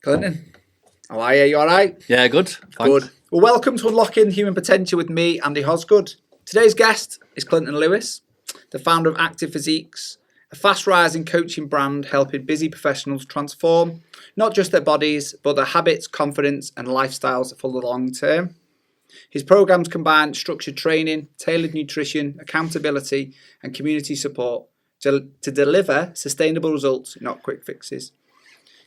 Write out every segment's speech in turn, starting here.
Clinton, how are you? You all right? Yeah, good. Thanks. Good. Well, welcome to Unlocking Human Potential with me, Andy Hosgood. Today's guest is Clinton Lewis, the founder of Active Physiques, a fast-rising coaching brand helping busy professionals transform not just their bodies, but their habits, confidence, and lifestyles for the long term. His programs combine structured training, tailored nutrition, accountability, and community support to deliver sustainable results, not quick fixes.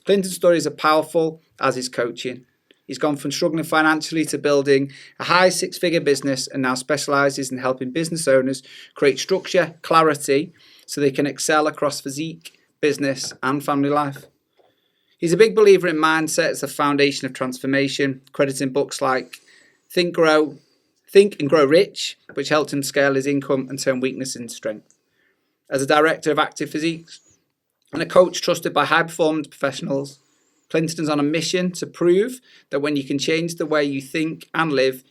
Clinton's stories are powerful, as is coaching. He's gone from struggling financially to building a high six-figure business and now specialises in helping business owners create structure, clarity, so they can excel across physique, business, and family life. He's a big believer in mindset as the foundation of transformation, crediting books like Think and Grow Rich, which helped him scale his income and turn weakness into strength. As a director of Active Physiques and a coach trusted by high-performance professionals, Clinton is on a mission to prove that when you can change the way you think and live,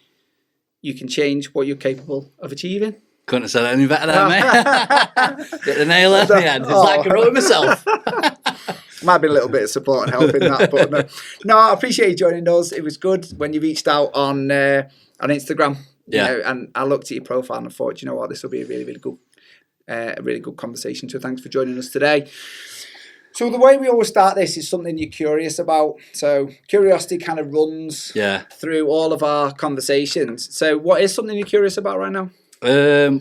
you can change what you're capable of achieving. Couldn't have said any better there, mate. Hit the nail on the head. It's like I wrote it myself. Might be a little bit of support and help in that, but no, I appreciate you joining us. It was good when you reached out on Instagram. Yeah. You know, and I looked at your profile and I thought, you know what, this will be a really good conversation. So thanks for joining us today. So the way we always start this is something you're curious about. So curiosity kind of runs through all of our conversations. So what is something you're curious about right now?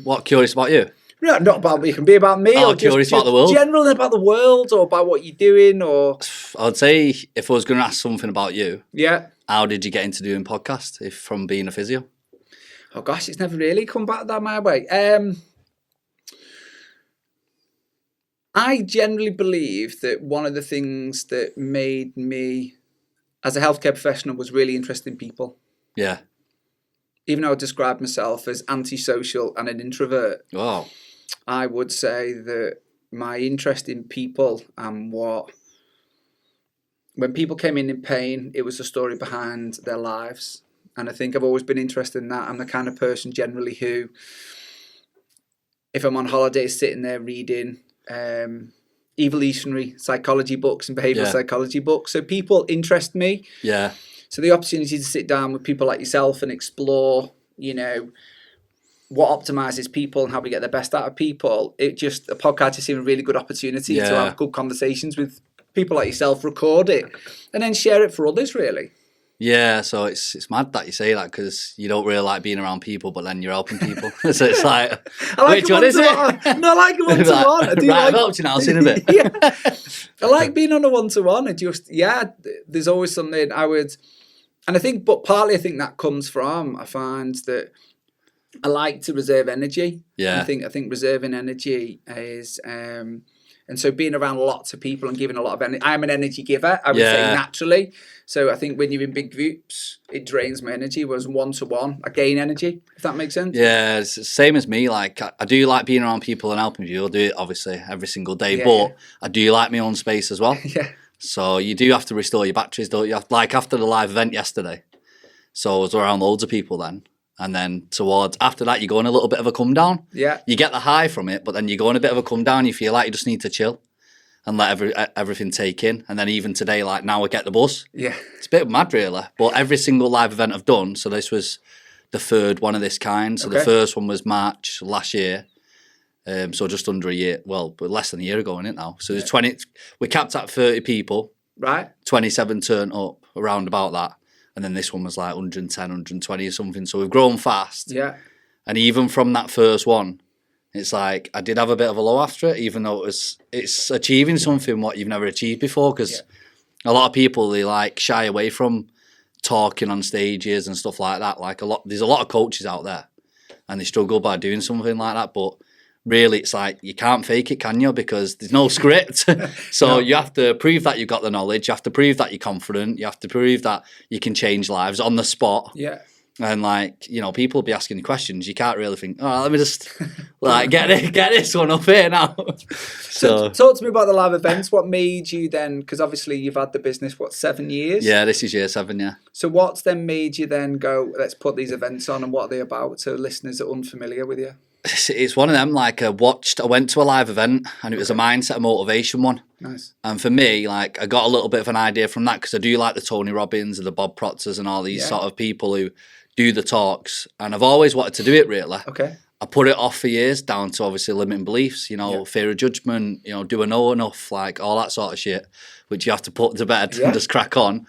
What curious about you? No, not about me. It can be about me or curious just about the world. Generally about the world or about what you're doing or... I'd say if I was going to ask something about you, yeah. How did you get into doing podcasts if from being a physio? Oh gosh, it's never really come back that my way. I generally believe that one of the things that made me, as a healthcare professional, was really interested in people. Yeah. Even though I describe myself as antisocial and an introvert, Wow. I would say that my interest in people and when people came in pain, it was the story behind their lives. And I think I've always been interested in that. I'm the kind of person generally who, if I'm on holiday, sitting there reading evolutionary psychology books and behavioral psychology books. So people interest me. Yeah. So the opportunity to sit down with people like yourself and explore, you know, what optimizes people and how we get the best out of people. A podcast just seemed a really good opportunity to have good conversations with people like yourself, record it, and then share it for others, really. Yeah, so it's mad that you say that because you don't really like being around people, but then you're helping people. So it's like, which one is it? No, I like a one-to-one. I do right, I've like... helped you now, I've seen a bit. Yeah. I like being on a one-to-one. And there's always something I would... And I think, but partly I think that comes from, I find that I like to reserve energy. Yeah. I think reserving energy is... and so being around lots of people and giving a lot of energy. I'm an energy giver, I would say, naturally. So I think when you're in big groups, it drains my energy. Whereas one-to-one, I gain energy, if that makes sense. Yeah, it's the same as me. Like, I do like being around people and helping people. I'll do it, obviously, every single day. But I do like my own space as well. Yeah. So you do have to restore your batteries, don't you? Like after the live event yesterday. So I was around loads of people then. And then after that, you go on a little bit of a come down. Yeah. You get the high from it, but then you go on a bit of a come down. You feel like you just need to chill and let everything take in. And then even today, like now I get the bus. Yeah. It's a bit mad, really. But every single live event I've done, so this was the third one of this kind. So the first one was March last year. So just under a year, but less than a year ago, isn't it now? So there's 20, we capped at 30 people. Right. 27 turned up, around about that. And then this one was like 110, 120 or something. So we've grown fast. Yeah. And even from that first one, it's like I did have a bit of a low after it, even though it's achieving something what you've never achieved before. Because a lot of people, they like shy away from talking on stages and stuff like that. There's a lot of coaches out there and they struggle by doing something like that. But really, it's like you can't fake it, can you? Because there's no script. So you have to prove that you've got the knowledge. You have to prove that you're confident. You have to prove that you can change lives on the spot. Yeah. And people will be asking you questions. You can't really think, let me just get this one up here now. So talk to me about the live events. What made you then, because obviously you've had the business, 7 years? Yeah, this is year 7, yeah. So what's then made you then go, let's put these events on, and what are they about to listeners that are unfamiliar with you? it's one of them. Like I went to a live event, and it was a mindset and motivation one. Nice. And for me, like I got a little bit of an idea from that because I do like the Tony Robbins and the Bob Proctors and all these sort of people who do the talks, and I've always wanted to do it. Really. Okay. I put it off for years, down to obviously limiting beliefs, fear of judgment, do I know enough, like all that sort of shit, which you have to put to bed and just crack on.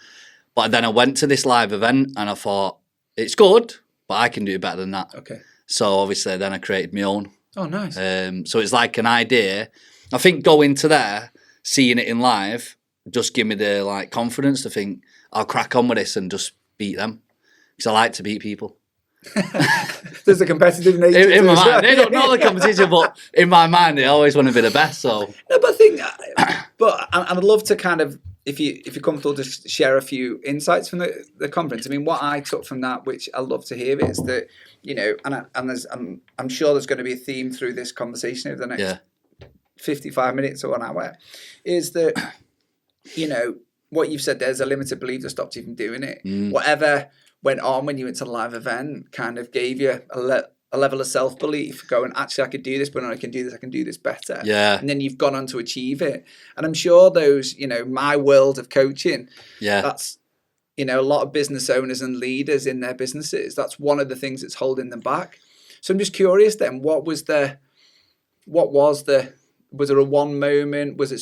But then I went to this live event and I thought, it's good, but I can do better than that. Okay. So obviously then I created my own. Oh, nice. So it's like an idea. I think going to there, seeing it in live, just give me the like confidence to think I'll crack on with this and just beat them. Because I like to beat people. There's a competitive nature in my mind. They don't know the competition, but in my mind, they always want to be the best. So no, but I think, I'd love to kind of, if you're comfortable, to share a few insights from the conference. I mean, what I took from that, which I love to hear, is that I'm sure there's going to be a theme through this conversation over the next 55 minutes or an hour, is that what you've said. There's a limited belief that stopped you from doing it. Whatever went on when you went to the live event kind of gave you a level of self-belief, going, actually, I could do this, but I can do this better. Yeah. And then you've gone on to achieve it. And I'm sure those, my world of coaching, that's, a lot of business owners and leaders in their businesses, that's one of the things that's holding them back. So I'm just curious then, was there a one moment? Was it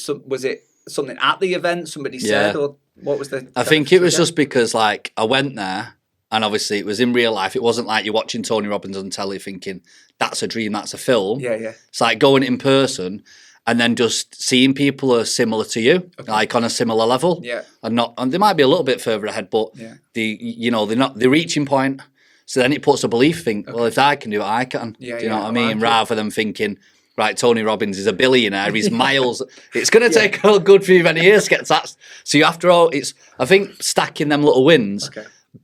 something at the event somebody said, or what was the... I think it was just because like I went there, and obviously it was in real life. It wasn't like you're watching Tony Robbins on telly thinking, that's a dream, that's a film. Yeah, yeah. It's like going in person and then just seeing people are similar to you, like on a similar level. Yeah. And they might be a little bit further ahead, but they're not the reaching point. So then it puts a belief, well, if I can do it, I can. Yeah, do you know what I mean? Rather than thinking, right, Tony Robbins is a billionaire, he's miles. It's going to take a good few many years to get to that. So you have to, I think stacking them little wins,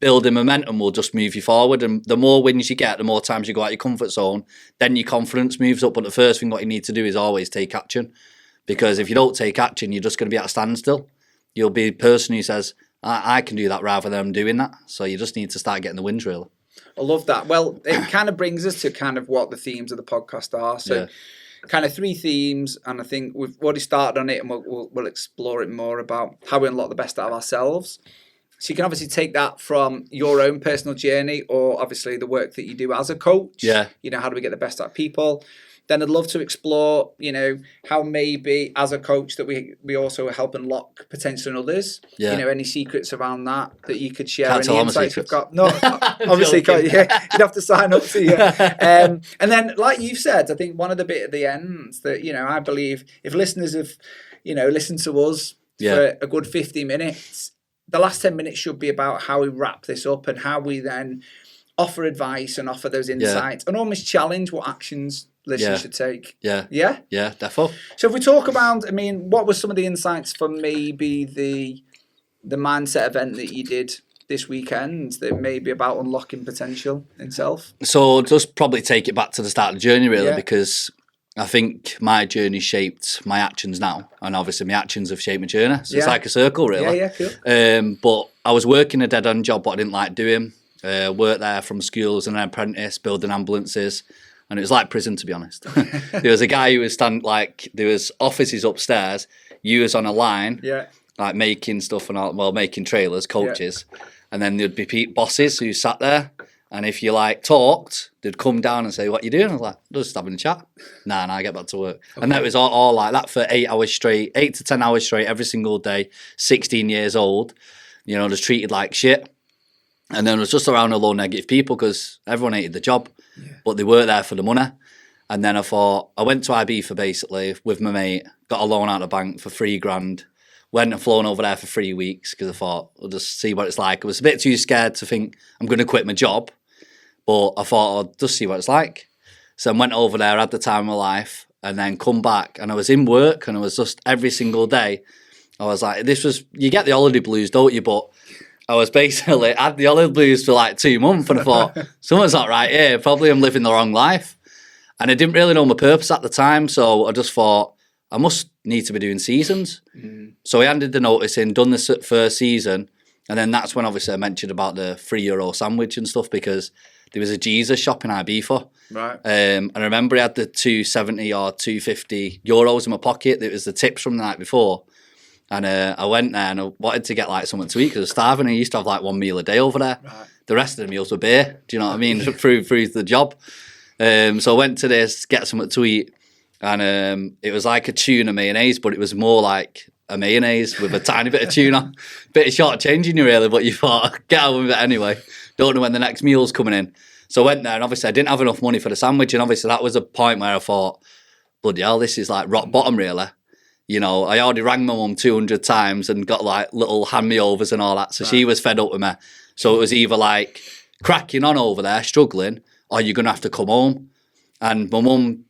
building momentum will just move you forward. And the more wins you get, the more times you go out your comfort zone, then your confidence moves up. But the first thing what you need to do is always take action. Because if you don't take action, you're just going to be at a standstill. You'll be the person who says, I can do that rather than doing that. So you just need to start getting the wins, really. I love that. Well, it kind of brings us to kind of what the themes of the podcast are. So kind of 3 themes, and I think we've already started on it, and we'll explore it more about how we unlock the best out of ourselves. So you can obviously take that from your own personal journey, or obviously the work that you do as a coach. Yeah. How do we get the best out of people? Then I'd love to explore, how maybe as a coach that we also help unlock potential in others. Yeah. Any secrets around that you could share, Can't any tell insights you've got. No, obviously, you'd have to sign up to you. And then, like you've said, I think one of the bit at the end that, I believe if listeners have, listened to us for a good 50 minutes, the last 10 minutes should be about how we wrap this up and how we then offer advice and offer those insights and almost challenge what actions listeners should take. Yeah, defo. So if we talk about, what were some of the insights from maybe the mindset event that you did this weekend that may be about unlocking potential in self? So just probably take it back to the start of the journey, really, because I think my journey shaped my actions now, and obviously my actions have shaped my journey. So it's like a circle, really. Yeah, cool. But I was working a dead-end job, what I didn't like doing. Worked there from school as an apprentice, building ambulances, and it was like prison, to be honest. There was a guy who was there was offices upstairs. You was on a line, like making stuff and all, making trailers, coaches, and then there'd be bosses who sat there. And if you talked, they'd come down and say, "What you doing?" I was like, "Just having a chat." Nah, I get back to work. Okay. And that was all like that for 8 hours straight, 8 to 10 hours straight, every single day. 16 years old, just treated like shit. And then it was just around a low negative people because everyone hated the job, but they weren't there for the money. And then I went to Ibiza basically with my mate, got a loan out of the bank for $3,000. Went and flown over there for 3 weeks because I thought, I'll just see what it's like. I was a bit too scared to think I'm going to quit my job, but I thought I'll just see what it's like. So I went over there, had the time of my life, and then come back. And I was in work, and I was just every single day. I was like, you get the holiday blues, don't you? But I was basically, had the holiday blues for 2 months, and I thought, something's not right here. Probably I'm living the wrong life. And I didn't really know my purpose at the time, so I just thought, I must need to be doing seasons. So I handed the notice in, done the first season, and then that's when obviously I mentioned about the €3 sandwich and stuff, because there was a Jesus shop in Ibiza. Right. And I remember I had the 270 or 250 euros in my pocket. It was the tips from the night before. And I went there and I wanted to get like something to eat because I was starving. I used to have like one meal a day over there. Right. The rest of the meals were beer. Do you know what I mean? through the job. So I went to this, get something to eat. And it was like a tuna mayonnaise, but it was more like a mayonnaise with a tiny bit of tuna. Bit of short-changing you really, but you thought, get on with it anyway. Don't know when the next meal's coming in. So I went there and obviously I didn't have enough money for the sandwich. And obviously that was a point where I thought, bloody hell, this is like rock bottom really. You know, I already rang my mum 200 times and got like little hand-me-overs and all that. So she was fed up with me. So it was either like cracking on over there, struggling, or you're going to have to come home. And my mum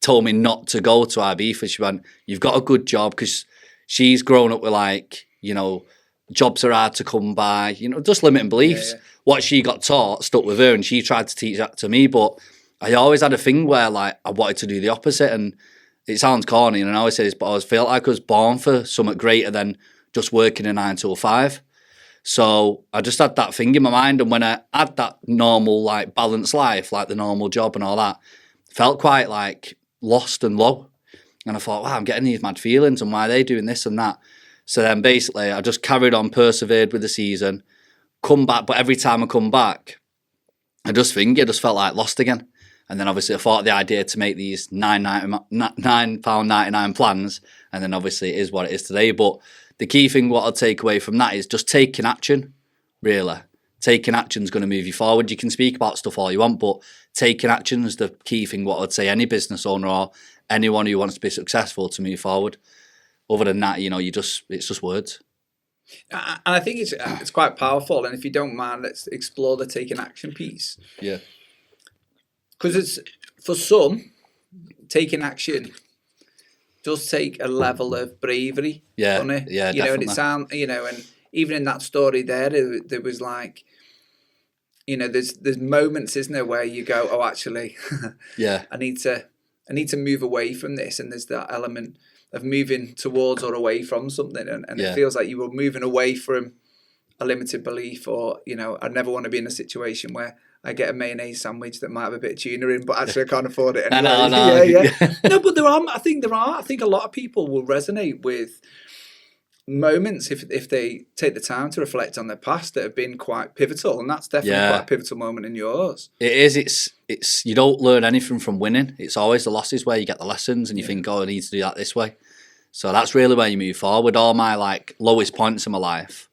told me not to go to Ibiza. She went, you've got a good job, because she's grown up with like, you know, jobs are hard to come by, you know, just limiting beliefs. Yeah. What she got taught stuck with her, and she tried to teach that to me. But I always had a thing where like I wanted to do the opposite, and it sounds corny, and I always say this, but I always felt like I was born for something greater than just working a 9 to 5. So I just had that thing in my mind, and when I had that normal, like, balanced life, like the normal job and all that, felt quite, like, lost and low. And I thought, wow, I'm getting these mad feelings, and why are they doing this and that? So then basically I just carried on, persevered with the season, come back, but every time I come back, I just felt like lost again. And then obviously I thought of the idea to make these £9.99 plans. And then obviously it is what it is today. But the key thing what I'll take away from that is just taking action, really. Taking action is going to move you forward. You can speak about stuff all you want, but taking action is the key thing what I'd say any business owner or anyone who wants to be successful to move forward. Other than that, you know, it's just words. And I think it's quite powerful. And if you don't mind, let's explore the taking action piece. Yeah. Because it's, for some, taking action does take a level of bravery. Yeah, doesn't it? yeah, you know, and definitely. and even in that story there was like, you know, there's moments, isn't there, where you go, oh, actually, Yeah. I need to move away from this, and there's that element of moving towards or away from something, and Yeah. it feels like you were moving away from a limited belief, or, you know, I never want to be in a situation where I get a mayonnaise sandwich that might have a bit of tuna in, but actually I can't afford it anyway. I know. Yeah. No, but I think a lot of people will resonate with moments if they take the time to reflect on their past that have been quite pivotal, and that's definitely quite a pivotal moment in yours. It is. It's you don't learn anything from winning. It's always the losses where you get the lessons, and you think, oh, I need to do that this way. So that's really where you move forward. All my like lowest points in my life,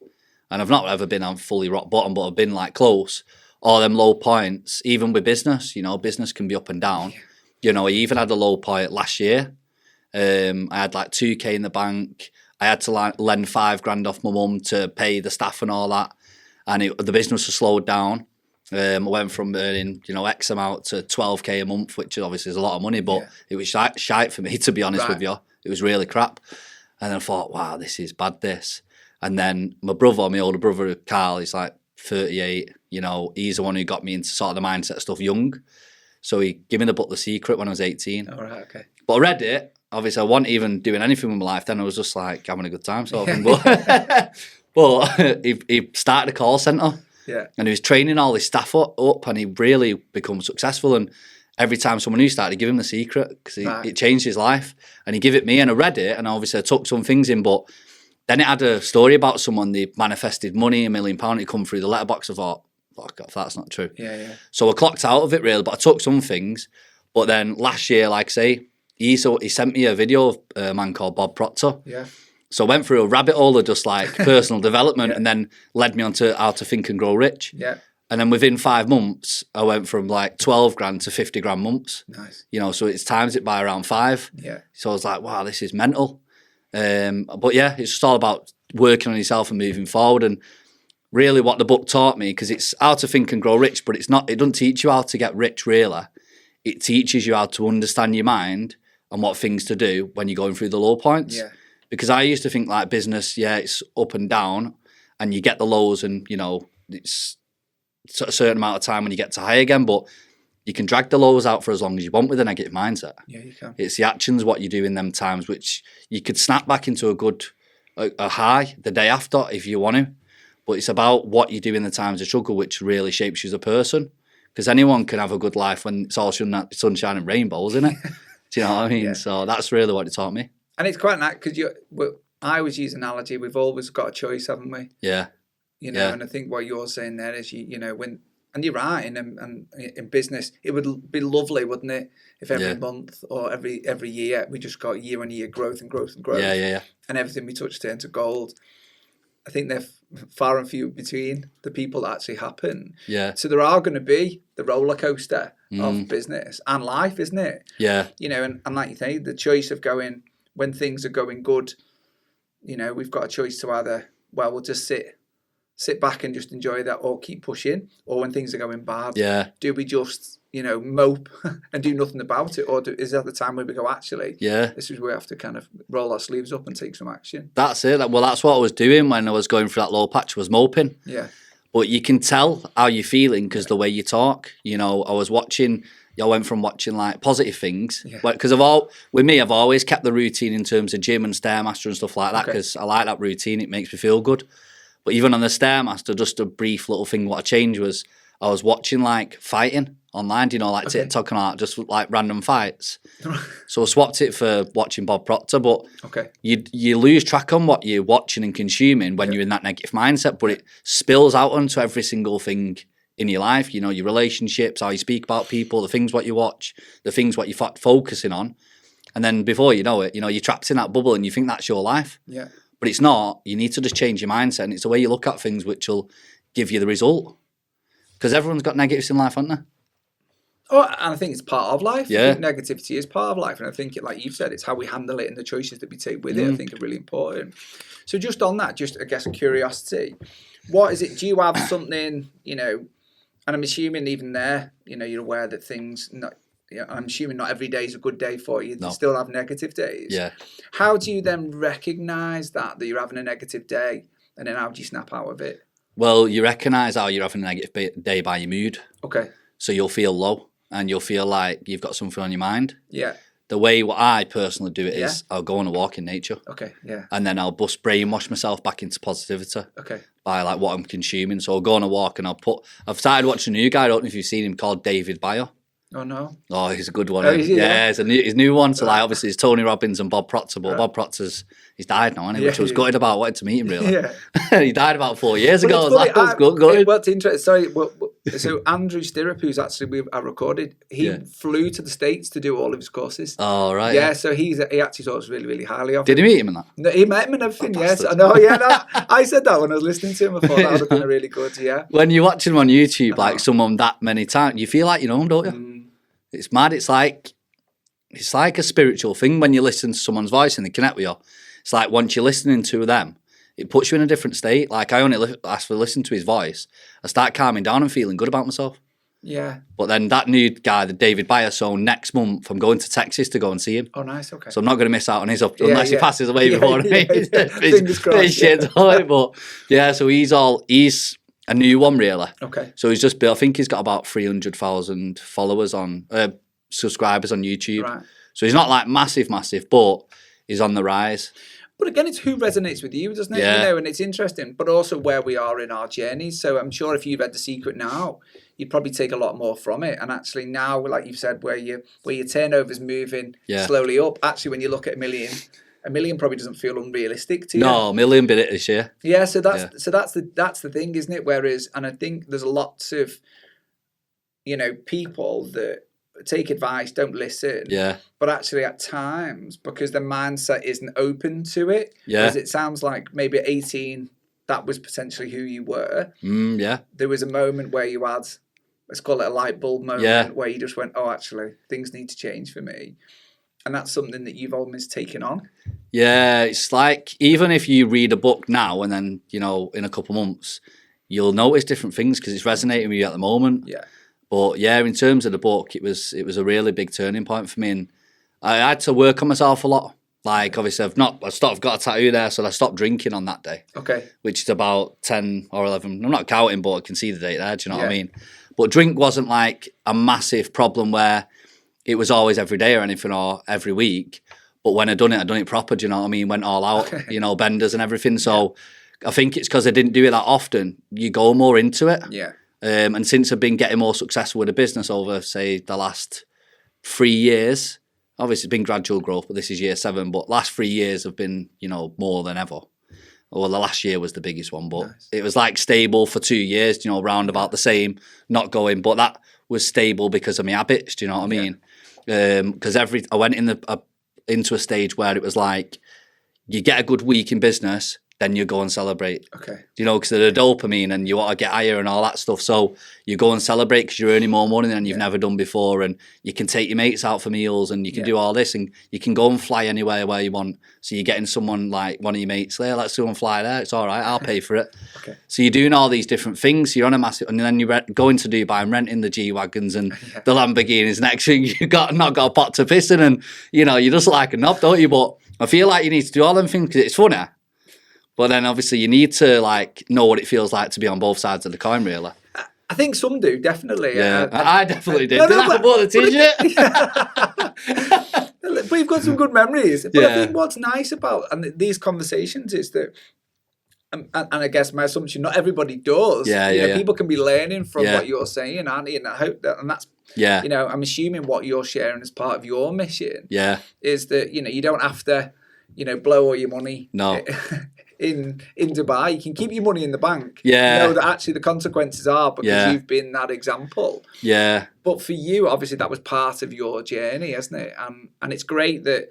and I've not ever been on fully rock bottom, but I've been like close. All them low points, even with business, you know, business can be up and down. Yeah. You know, I even had a low point last year. I had like 2k in the bank. I had to lend $5,000 off my mum to pay the staff and all that. And the business was slowed down. I went from earning, you know, X amount to 12k a month, which obviously is a lot of money, but it was shite for me, to be honest with you. It was really crap. And then I thought, wow, this is bad, this. And then my older brother, Carl, he's like 38, you know, he's the one who got me into sort of the mindset stuff young. So he gave me the book The Secret when I was 18. All right, okay. But I read it. Obviously, I wasn't even doing anything with my life then. I was just like having a good time sort of thing. But he started a call centre. Yeah. And he was training all his staff up, and he really become successful. And every time someone new started, give him The Secret, because it changed his life. And he gave it me, and I read it, and obviously I took some things in, but then it had a story about someone, they manifested money, £1 million, it come through the letterbox. I thought, fuck off, that's not true. Yeah. So I clocked out of it really, but I took some things. But then last year, like I say, he sent me a video of a man called Bob Proctor. Yeah. So I went through a rabbit hole of just like personal development, and then led me on to how to think and grow rich. Yeah. And then within 5 months, I went from like 12 grand to 50 grand months. Nice. You know, so it's times it by around 5. Yeah. So I was like, wow, this is mental. But yeah, it's just all about working on yourself and moving forward. And really what the book taught me, because it's how to think and grow rich, but it doesn't teach you how to get rich really. It teaches you how to understand your mind and what things to do when you're going through the low points. Yeah. Because I used to think like business, it's up and down, and you get the lows, and you know, it's a certain amount of time when you get to high again, but you can drag the lows out for as long as you want with a negative mindset. Yeah, you can. It's the actions, what you do in them times, which you could snap back into a high the day after if you want to. But it's about what you do in the times of struggle, which really shapes you as a person. Because anyone can have a good life when it's all sunshine and rainbows, isn't it? Do you know what I mean? Yeah. So that's really what it taught me. And it's quite nice because I always use analogy. We've always got a choice, haven't we? Yeah. You know, and I think what you're saying there is, you know, and you're right, and in business, it would be lovely, wouldn't it, if every month or every year we just got year-on-year growth and growth and growth. Yeah. And everything we touch turned to gold. I think they're far and few between the people that actually happen. Yeah. So there are going to be the roller coaster of business and life, isn't it? Yeah. You know, and like you say, the choice of going when things are going good, you know, we've got a choice to either, well, we'll just sit back and just enjoy that, or keep pushing, or when things are going bad, do we just, you know, mope and do nothing about it, or is that the time where we go, actually, this is where we have to kind of roll our sleeves up and take some action? That's it. Well, that's what I was doing when I was going through that low patch, was moping. Yeah. But you can tell how you're feeling because the way you talk. You know, I went from watching like positive things, because with me, I've always kept the routine in terms of gym and Stairmaster and stuff like that, because I like that routine. It makes me feel good. But even on the Stairmaster, just a brief little thing, what I changed was I was watching like fighting online, you know, like TikTok and all that, just like random fights. So I swapped it for watching Bob Proctor, but you lose track on what you're watching and consuming when you're in that negative mindset, but it spills out onto every single thing in your life, you know, your relationships, how you speak about people, the things what you watch, the things what you're focusing on. And then before you know it, you know, you're trapped in that bubble and you think that's your life. Yeah. But it's not. You need to just change your mindset, and it's the way you look at things which will give you the result. Because everyone's got negatives in life, haven't they? Oh, and I think it's part of life. Yeah. I think negativity is part of life, and I think, like you've said, it's how we handle it and the choices that we take with it, I think, are really important. So just on that, just, I guess, a curiosity, what is it, do you have something, you know, and I'm assuming even there, you know, you're aware that things, I'm assuming not every day is a good day for you. You still have negative days. Yeah. How do you then recognise that you're having a negative day, and then how do you snap out of it? Well, you recognise how you're having a negative day by your mood. Okay. So you'll feel low and you'll feel like you've got something on your mind. Yeah. The way what I personally do it is I'll go on a walk in nature. Okay, yeah. And then I'll brainwash myself back into positivity. Okay. By like what I'm consuming. So I'll go on a walk and I've started watching a new guy, I don't know if you've seen him, called David Bayer. Oh, no. Oh, he's a good one. It's his new one. So like obviously it's Tony Robbins and Bob Proctor, but Bob Proctor's, he's died now, hasn't he? Which I was gutted about. I wanted to meet him really. He died about 4 years ago. That was good. What's interesting, sorry, so Andrew Stirrup, who's actually I recorded, he flew to the States to do all of his courses. Oh, right. Yeah, so he actually thought really, really highly of him. Did he meet him in that? No, he met him and everything, yes. I know, I said that when I was listening to him. I thought that would have been really good, yeah. When you're watching him on YouTube, like someone that many times, you feel like you know him, don't you? It's mad. It's like a spiritual thing when you listen to someone's voice and they connect with you. It's like once you're listening to them, it puts you in a different state. Like I only ask for listen to his voice, I start calming down and feeling good about myself. Yeah. But then that new guy, the David Bayer, so next month I'm going to Texas to go and see him. Oh, nice. Okay. So I'm not going to miss out on his unless he passes away before me. Fingers crossed. But yeah, so he's a new one, really. Okay. So he's just built, I think he's got about 300,000 followers on, subscribers on YouTube. Right. So he's not like massive, but he's on the rise. But again, it's who resonates with you, doesn't it? Yeah. You know, and it's interesting, but also where we are in our journeys. So I'm sure if you read The Secret now, you'd probably take a lot more from it. And actually now, like you've said, where your turnover's moving slowly up, actually when you look at a million probably doesn't feel unrealistic to you. No, $1 million bit it this year. Yeah, so that's the thing, isn't it? Whereas, and I think there's lots of, you know, people that take advice, don't listen. Yeah. But actually at times, because the mindset isn't open to it, because it sounds like maybe at 18, that was potentially who you were. Yeah. There was a moment where you had, let's call it a light bulb moment, where you just went, oh, actually, things need to change for me. And that's something that you've almost taken on. Yeah, it's like, even if you read a book now and then, you know, in a couple of months, you'll notice different things because it's resonating with you at the moment. Yeah. But yeah, in terms of the book, it was a really big turning point for me, and I had to work on myself a lot. Like obviously, I've got a tattoo there, so I stopped drinking on that day. Okay. Which is about 10 or 11. I'm not counting, but I can see the date there. Do you know what I mean? But drink wasn't like a massive problem where it was always every day or anything or every week. But when I done it proper. Do you know what I mean? Went all out, you know, benders and everything. So I think it's because I didn't do it that often. You go more into it. Yeah. And since I've been getting more successful with the business over, say, the last 3 years, obviously it's been gradual growth, but this is year 7. But last 3 years have been, more than ever. Well, the last year was the biggest one, but It was like stable for 2 years, round about the same, not going. But that was stable because of my habits, do you know what I mean? Because I went into a stage where it was like, you get a good week in business, then you go and celebrate. Okay. Because of the dopamine and you want to get higher and all that stuff. So you go and celebrate because you're earning more money than you've never done before, and you can take your mates out for meals and you can do all this, and you can go and fly anywhere where you want. So you're getting someone like one of your mates there, let's go and fly there. It's all right, I'll pay for it. Okay. So you're doing all these different things. You're on a massive, and then you're going to Dubai and renting the G-Wagons and the Lamborghinis. Next thing you not got a pot to piss in, and you're just like a knob, don't you? But I feel like you need to do all them things because it's funny. But then obviously you need to know what it feels like to be on both sides of the coin, really. I think some do, definitely. Yeah, I definitely did. Did I bought the t-shirt? But you've got some good memories. But I think what's nice about these conversations is that, and I guess my assumption, not everybody does. People can be learning from what you're saying, aren't they? And I hope that, and that's, I'm assuming what you're sharing as part of your mission is that, you don't have to, blow all your money. No. In Dubai, you can keep your money in the bank. Yeah. You know that actually the consequences are because you've been that example. Yeah. But for you, obviously, that was part of your journey, isn't it? And it's great that,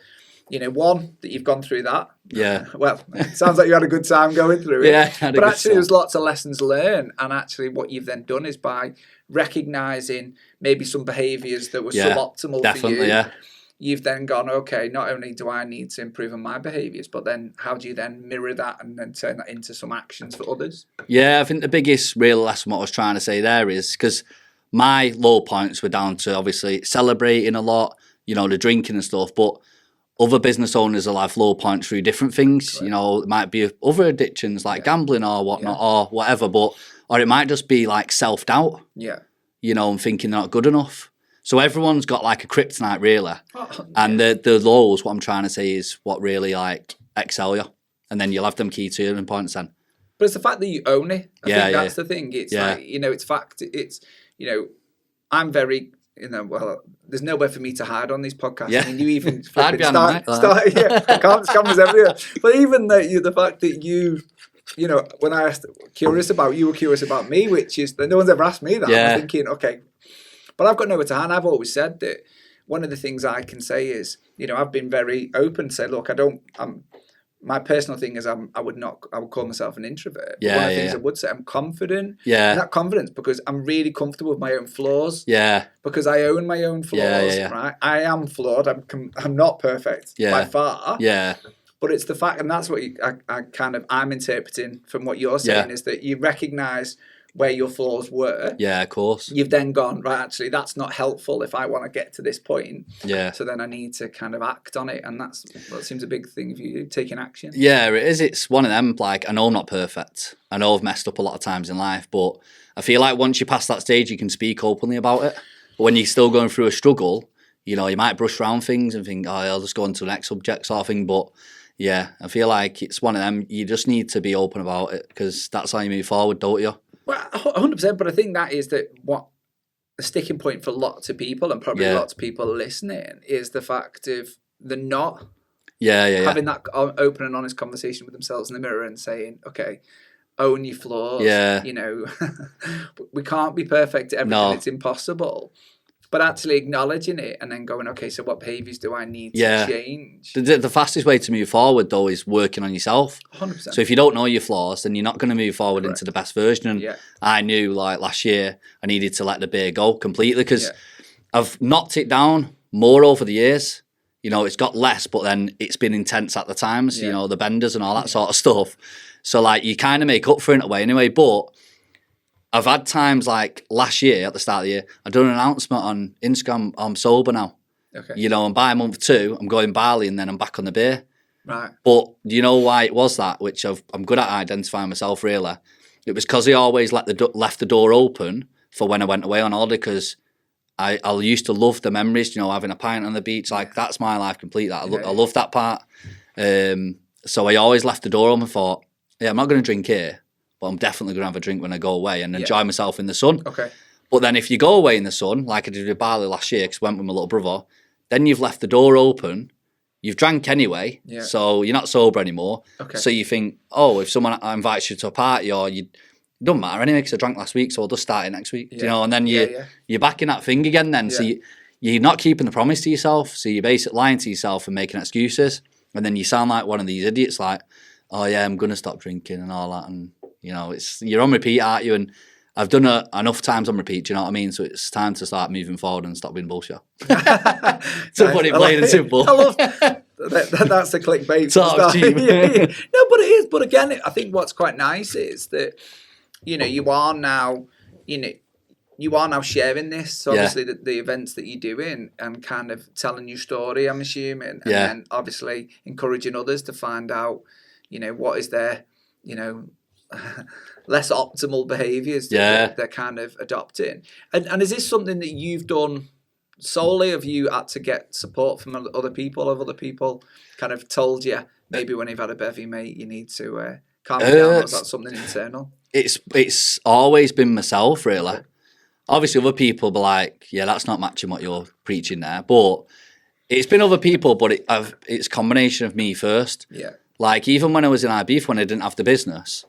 one, that you've gone through that. Yeah. Well, it sounds like you had a good time going through it. Yeah. But actually, there's lots of lessons learned. And actually, what you've then done is by recognising maybe some behaviours that were suboptimal for you. Yeah. You've then gone, okay, not only do I need to improve on my behaviours, but then how do you then mirror that and then turn that into some actions for others? Yeah, I think the biggest real lesson what I was trying to say there is because my low points were down to obviously celebrating a lot, the drinking and stuff, but other business owners will have low points through different things. Correct. It might be other addictions like gambling or whatnot or whatever, or it might just be like self-doubt, and thinking they're not good enough. So everyone's got like a kryptonite, really. And the lows, what I'm trying to say, is what really like excel you. And then you'll have them key turning points then. But it's the fact that you own it. I think that's the thing. It's like, it's fact. It's, I'm very, well, there's nowhere for me to hide on these podcasts. Yeah. I mean, you even start cameras everywhere. But even the fact that you, when I asked, you were curious about me, which is that no one's ever asked me that. Yeah. I'm thinking, okay. But I've got nowhere to hide. I've always said that one of the things I can say is, I've been very open to say, look, my personal thing is I would call myself an introvert. Yeah, one of the things I would say, I'm confident. Yeah. And that confidence because I'm really comfortable with my own flaws. Yeah. Because I own my own flaws, right? I am flawed. I'm not perfect by far. Yeah. But it's the fact, and that's what I'm interpreting from what you're saying is that you recognise where your flaws were. Yeah, of course. You've then gone, right, actually, that's not helpful if I want to get to this point. Yeah. So then I need to kind of act on it. And that seems a big thing for you, taking action. Yeah, it is. It's one of them, like, I know I'm not perfect. I know I've messed up a lot of times in life, but I feel like once you pass that stage, you can speak openly about it. But when you're still going through a struggle, you might brush around things and think, I'll just go on to the next subject sort of thing. But yeah, I feel like it's one of them, you just need to be open about it because that's how you move forward, don't you? Well, 100%, but I think that is what the sticking point for lots of people, and probably lots of people listening, is the fact of the not having that open and honest conversation with themselves in the mirror and saying, okay, own your flaws. Yeah. We can't be perfect at everything. No. It's impossible. But actually acknowledging it and then going, okay, so what behaviours do I need to change? The fastest way to move forward, though, is working on yourself. 100%. So if you don't know your flaws, then you're not going to move forward into the best version. And I knew, like, last year, I needed to let the beer go completely because I've knocked it down more over the years. It's got less, but then it's been intense at the times, the benders and all that sort of stuff. So, like, you kind of make up for it in a way anyway, but I've had times like last year, at the start of the year, I've done an announcement on Instagram, I'm sober now. Okay. And by month 2, I'm going Bali and then I'm back on the beer. Right. But do you know why it was that? Which I'm good at identifying myself, really. It was because I always left the door open for when I went away on holiday because I used to love the memories, having a pint on the beach. Like, that's my life completely. I love that part. So I always left the door open and thought, I'm not going to drink here. but I'm definitely going to have a drink when I go away and enjoy myself in the sun. Okay. But then if you go away in the sun, like I did with Bali last year, because I went with my little brother, then you've left the door open. You've drank anyway, so you're not sober anymore. Okay. So you think, oh, if someone invites you to a party, or it doesn't matter anyway, because I drank last week, so I'll just start it next week. You know, and then you're back in that thing again then. So you're not keeping the promise to yourself. So you're basically lying to yourself and making excuses. And then you sound like one of these idiots like, oh yeah, I'm going to stop drinking and all that. And, you know, you're on repeat, aren't you? And I've done enough times on repeat, do you know what I mean? So it's time to start moving forward and stop being bullshit. To put it plain and simple. I love that's the clickbait. Sort of cheap. No, but it is. But again, I think what's quite nice is that, you know, you are now sharing this. So obviously the events that you're doing and kind of telling your story, I'm assuming. And then obviously encouraging others to find out, you know, what is their, you know, less optimal behaviours that they're kind of adopting. And is this something that you've done solely? Have you had to get support from other people? Have other people kind of told you, maybe when you've had a bevy, mate, you need to calm it down? Or is that something internal? It's always been myself, really. Obviously, other people be like, yeah, that's not matching what you're preaching there. But it's been other people, but it's a combination of me first. Yeah. Like, even when I was in IBF, when I didn't have the business,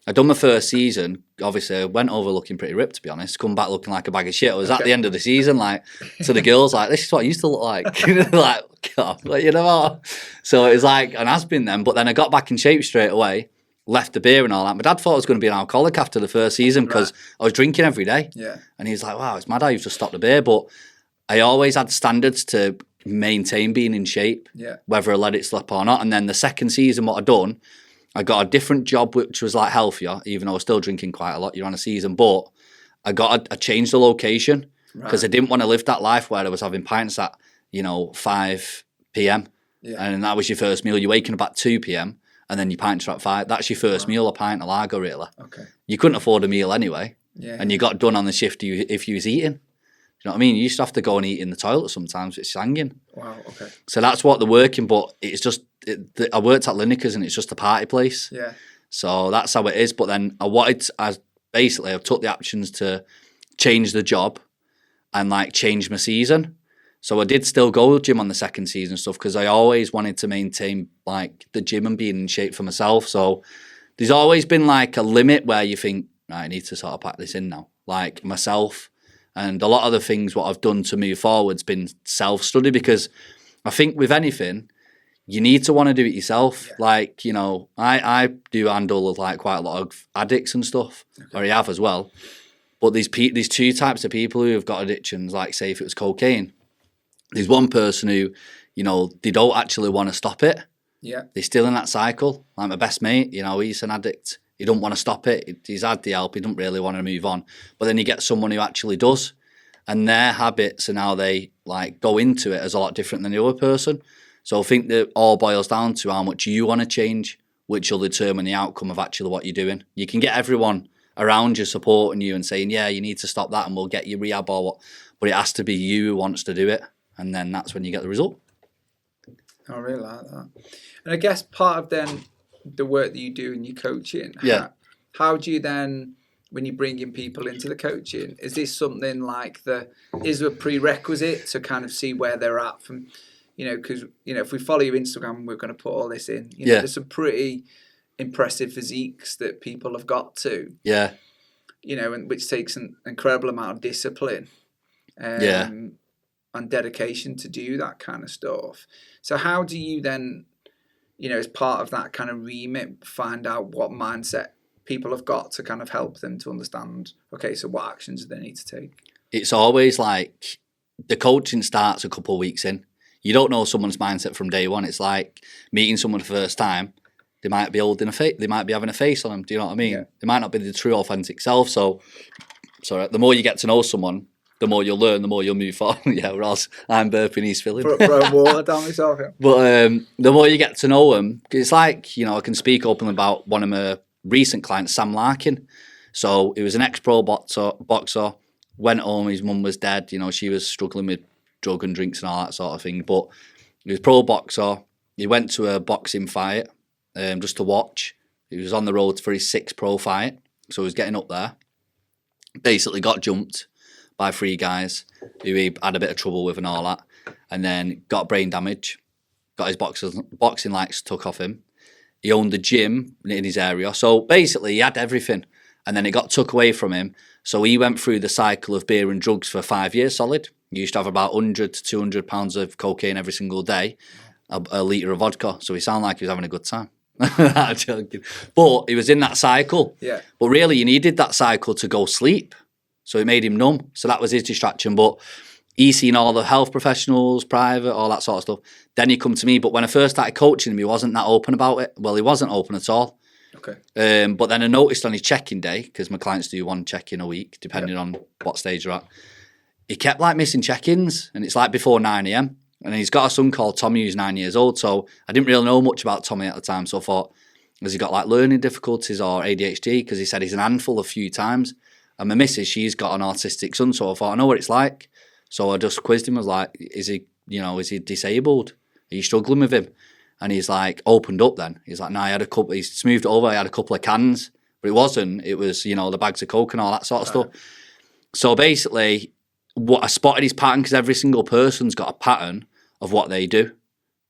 I'd done my first season. Obviously, I went over looking pretty ripped, to be honest. Come back looking like a bag of shit. I was at the end of the season, like, to the girls, like, this is what I used to look like. Like, God, like, you know what? So it was like an has-been then. But then I got back in shape straight away, left the beer and all that. My dad thought I was going to be an alcoholic after the first season because I was drinking every day. Yeah. And he was like, wow, it's mad how you've just stopped the beer. But I always had standards to maintain being in shape, whether I let it slip or not. And then the second season, what I'd done, I got a different job, which was like healthier, even though I was still drinking quite a lot. You're on a season, but I changed the location because I didn't want to live that life where I was having pints at, 5 p.m. And that was your first meal. You're waking up at 2 p.m. and then your pints are at 5. That's your first meal, a pint of lager, really. Okay. You couldn't afford a meal anyway. Yeah. And you got done on the shift if you was eating. You know what I mean? You used to have to go and eat in the toilet sometimes. It's hanging. Wow, okay. So that's what they're working, but it's just, I worked at Lineker's and it's just a party place. Yeah. So that's how it is. But then I've took the actions to change the job and like change my season. So I did still go to the gym on the second season stuff because I always wanted to maintain like the gym and being in shape for myself. So there's always been like a limit where you think, right, I need to sort of pack this in now. Like myself. And a lot of the things what I've done to move forward's been self-study because I think with anything, you need to want to do it yourself. Yeah. Like, I do handle like quite a lot of addicts and stuff, or I have as well. But there's two types of people who have got addictions, like say if it was cocaine. There's one person who, they don't actually want to stop it. Yeah. They're still in that cycle. Like my best mate, he's an addict. He don't want to stop it. He's had the help. He don't really want to move on. But then you get someone who actually does. And their habits and how they like go into it is a lot different than the other person. So I think that all boils down to how much you want to change, which will determine the outcome of actually what you're doing. You can get everyone around you supporting you and saying, yeah, you need to stop that and we'll get you rehab or what. But it has to be you who wants to do it. And then that's when you get the result. I really like that. And I guess part of then the work that you do in your coaching, how do you then, when you're bringing people into the coaching, is this something like is there a prerequisite to kind of see where they're at from, because, if we follow your Instagram, we're going to put all this in, there's some pretty impressive physiques that people have got to, and which takes an incredible amount of discipline and dedication to do that kind of stuff. So how do you then, as part of that kind of remit, find out what mindset people have got to kind of help them to understand, okay, so what actions do they need to take? It's always like the coaching starts a couple of weeks in. You don't know someone's mindset from day one. It's like meeting someone for the first time. They might be holding a face. They might be having a face on them. Do you know what I mean? Yeah. They might not be the true, authentic self. So, the more you get to know someone, the more you'll learn, the more you'll move forward. Whereas I'm burping, he's filling. Throw water down myself, yeah. But the more you get to know them, it's like, I can speak openly about one of my recent clients, Sam Larkin. So he was an ex-pro boxer, went home, his mum was dead, she was struggling with drug and drinks and all that sort of thing. But he was a pro boxer. He went to a boxing fight just to watch. He was on the road for his 6th pro fight. So he was getting up there. Basically got jumped by 3 guys who he had a bit of trouble with and all that. And then got brain damage. Got his boxing lights took off him. He owned the gym in his area. So basically he had everything. And then it got took away from him. So he went through the cycle of beer and drugs for 5 years solid. He used to have about 100 to 200 pounds of cocaine every single day, a litre of vodka. So he sounded like he was having a good time. I'm joking. But he was in that cycle. Yeah. But really, you needed that cycle to go sleep. So it made him numb. So that was his distraction. But he's seen all the health professionals, private, all that sort of stuff. Then he come to me. But when I first started coaching him, he wasn't that open about it. Well, he wasn't open at all. Okay. But then I noticed on his check-in day, because my clients do 1 check-in a week, depending on what stage you're at, he kept like missing check-ins, and it's like before 9 a.m. And he's got a son called Tommy who's 9 years old, so I didn't really know much about Tommy at the time, so I thought, has he got like learning difficulties or ADHD? Because he said he's an handful a few times. And my missus, she's got an autistic son, so I thought, I know what it's like. So I just quizzed him, I was like, is he disabled? Are you struggling with him? And he's like, opened up then. He's like, no, he's smoothed it over, I had a couple of cans. But it wasn't, it was, the bags of Coke and all that sort of stuff. So basically, what I spotted his pattern, because every single person's got a pattern of what they do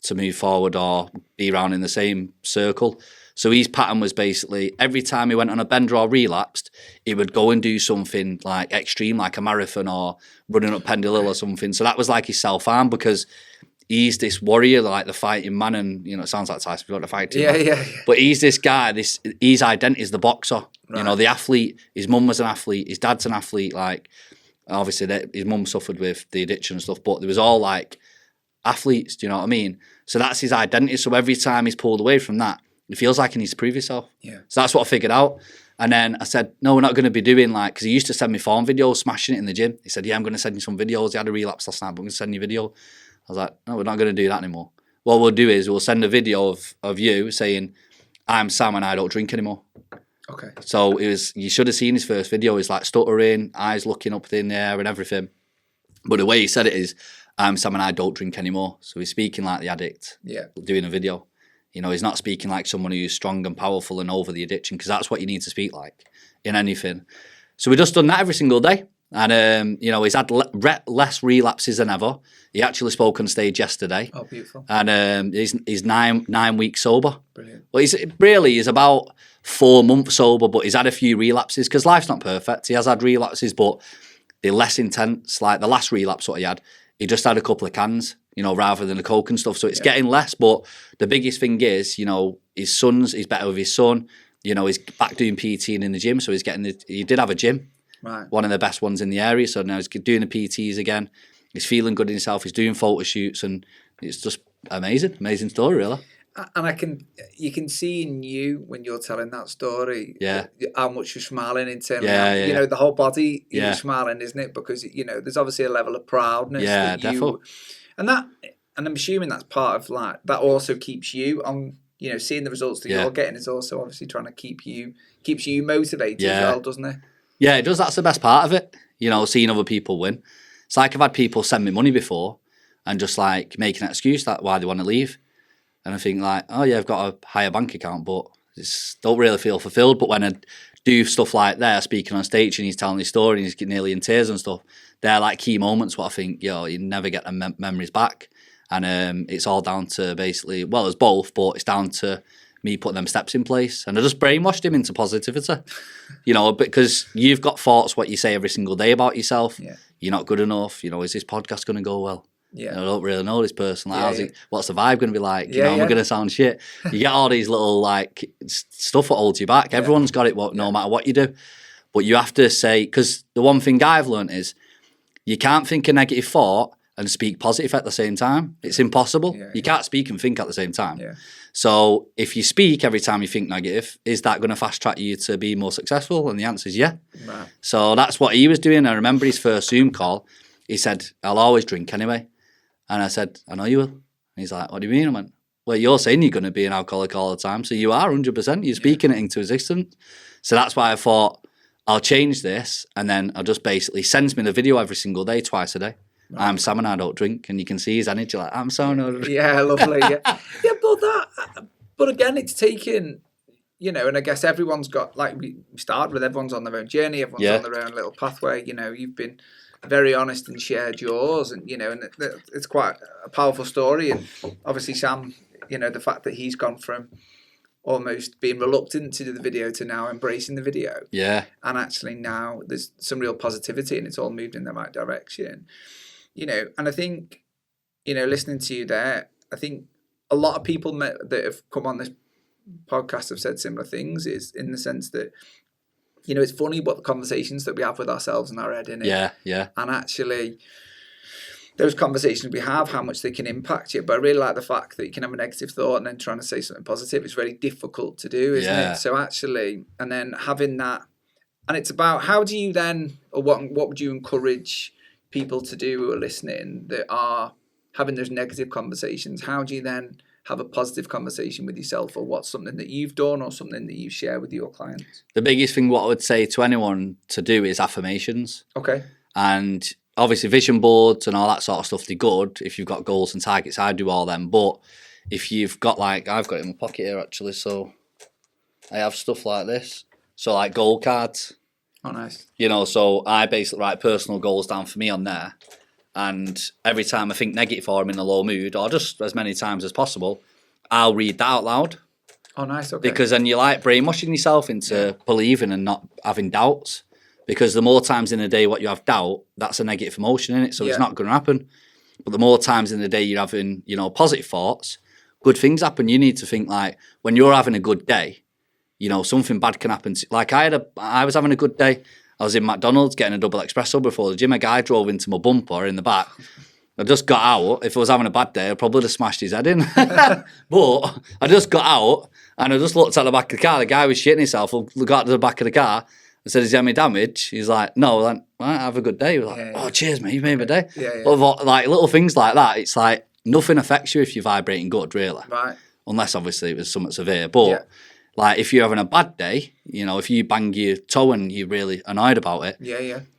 to move forward or be around in the same circle. So his pattern was basically, every time he went on a bender or relapsed, he would go and do something like extreme, like a marathon or running up Pendle Hill or something. So that was like his self-harm, because he's this warrior, like the fighting man, and it sounds like Tyson Fury, the fighting man. Yeah. But he's this guy. His identity is the boxer. Right. The athlete. His mum was an athlete. His dad's an athlete. Like, obviously, his mum suffered with the addiction and stuff. But there was all like athletes. Do you know what I mean? So that's his identity. So every time he's pulled away from that, it feels like he needs to prove himself. Yeah. So that's what I figured out. And then I said, no, we're not going to be doing because he used to send me form videos, smashing it in the gym. He said, yeah, I'm going to send you some videos. He had a relapse last night, but I'm going to send you a video. I was like, no, we're not going to do that anymore. What we'll do is we'll send a video of you saying, I'm Sam and I don't drink anymore. Okay. So you should have seen his first video. He's like stuttering, eyes looking up in the air and everything. But the way he said it is, I'm Sam and I don't drink anymore. So he's speaking like the addict, doing a video. He's not speaking like someone who's strong and powerful and over the addiction, because that's what you need to speak like in anything. So we just done that every single day. And, he's had less relapses than ever. He actually spoke on stage yesterday. Oh, beautiful. And he's nine weeks sober. Brilliant. Well, he's about 4 months sober, but he's had a few relapses, because life's not perfect. He has had relapses, but they're less intense. Like the last relapse what he had, he just had a couple of cans, rather than a Coke and stuff. So it's getting less, but the biggest thing is, he's better with his son. He's back doing PT and in the gym, so he did have a gym. Right. One of the best ones in the area. So now he's doing the PTs again. He's feeling good in himself. He's doing photo shoots, and it's just amazing story, really. And you can see in you when you're telling that story, how much you're smiling internally. Yeah. The whole body you're smiling, isn't it? Because there's obviously a level of proudness. Yeah, definitely. And I'm assuming that's part of that also keeps you on. Seeing the results that you're getting is also obviously trying to keeps you motivated as well, doesn't it? Yeah, it does. That's the best part of it. Seeing other people win. It's like I've had people send me money before and just like making an excuse that why they want to leave. And I think like, oh yeah, I've got a higher bank account, but don't really feel fulfilled. But when I do stuff like that, speaking on stage and he's telling his story and he's getting nearly in tears and stuff, they're like key moments what I think, you never get the memories back. And it's all down to basically, well, it's both, but it's down to me putting them steps in place. And I just brainwashed him into positivity, because you've got thoughts, what you say every single day about yourself. Yeah. You're not good enough. Is this podcast going to go well? Yeah. I don't really know this person. Like, what's the vibe going to be like? Am I going to sound shit? You get all these little like stuff that holds you back. Everyone's got it, no matter what you do. But you have to say, because the one thing I've learned is you can't think a negative thought and speak positive at the same time. It's impossible. You can't speak and think at the same time. Yeah. So if you speak every time you think negative, is that going to fast track you to be more successful? And the answer is yeah. Right. So that's what he was doing. I remember his first Zoom call. He said, I'll always drink anyway. And I said, I know you will. And he's like, what do you mean? I went, well, you're saying you're going to be an alcoholic all the time. So you are 100%. You're speaking it into existence. So that's why I thought, I'll change this. And then I'll just basically sends me the video every single day, twice a day. Right. I'm Sam and I don't drink, and you can see his energy I'm Sam and I don't drink. Yeah, lovely. Yeah, but again, it's taken and I guess everyone's got, like we started with, everyone's on their own journey, everyone's on their own little pathway. You've been very honest and shared yours, and it's quite a powerful story. And obviously Sam, the fact that he's gone from almost being reluctant to do the video to now embracing the video. Yeah. And actually now there's some real positivity and it's all moved in the right direction. And I think, listening to you there, I think a lot of people that have come on this podcast have said similar things, is in the sense that, it's funny what the conversations that we have with ourselves in our head, innit? Yeah, yeah. And actually, those conversations we have, how much they can impact you. But I really like the fact that you can have a negative thought and then trying to say something positive. It's very difficult to do, isn't it? So actually, and then having that, and it's about how do you then, or what would you encourage people to do who are listening that are having those negative conversations? How do you then have a positive conversation with yourself, or what's something that you've done or something that you share with your clients? The biggest thing what I would say to anyone to do is affirmations. Okay. And obviously vision boards and all that sort of stuff, they're good if you've got goals and targets. I do all them. But if you've got, like, I've got it in my pocket here actually, so I have stuff like this. So like goal cards. Oh, nice. So I basically write personal goals down for me on there. And every time I think negative or I'm in a low mood, or just as many times as possible, I'll read that out loud. Oh, nice. Okay. Because then you're like brainwashing yourself into believing and not having doubts. Because the more times in the day what you have doubt, that's a negative emotion in it, so it's not going to happen. But the more times in the day you're having, positive thoughts, good things happen. You need to think, like, when you're having a good day, something bad can happen. Like I was having a good day. I was in McDonald's getting a double espresso before the gym. A guy drove into my bumper in the back. I just got out. If I was having a bad day, I'd probably have smashed his head in. But I just got out and I just looked at the back of the car. The guy was shitting himself. I got to the back of the car. I said, "Is there any damage?" He's like, "No." Like, right, have a good day. We're like, "Oh, cheers, mate. You've made my day." But like little things like that, it's like nothing affects you if you're vibrating good, really. Right. Unless obviously it was something severe. But like if you're having a bad day, if you bang your toe and you're really annoyed about it,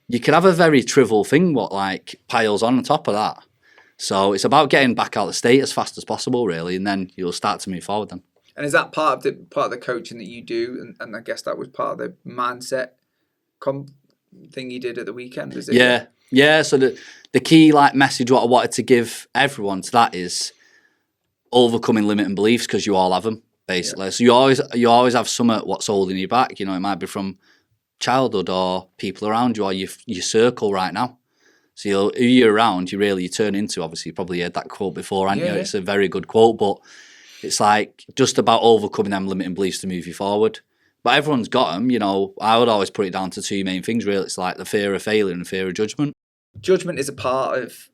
you can have a very trivial thing what like piles on top of that. So it's about getting back out of the state as fast as possible, really, and then you'll start to move forward then. And is that part of the coaching that you do? And I guess that was part of the mindset thing you did at the weekend, is it? Yeah. Yeah. So the key like message what I wanted to give everyone to that is overcoming limiting beliefs, because you all have them, basically. So you always have something what's holding you back. It might be from childhood or people around you or your circle right now. So who you're around, you turn into. Obviously, you probably heard that quote before, haven't you? It's a very good quote, but it's like just about overcoming them limiting beliefs to move you forward. But everyone's got them, I would always put it down to two main things, really. It's like the fear of failure and the fear of judgment. Judgment is a part of,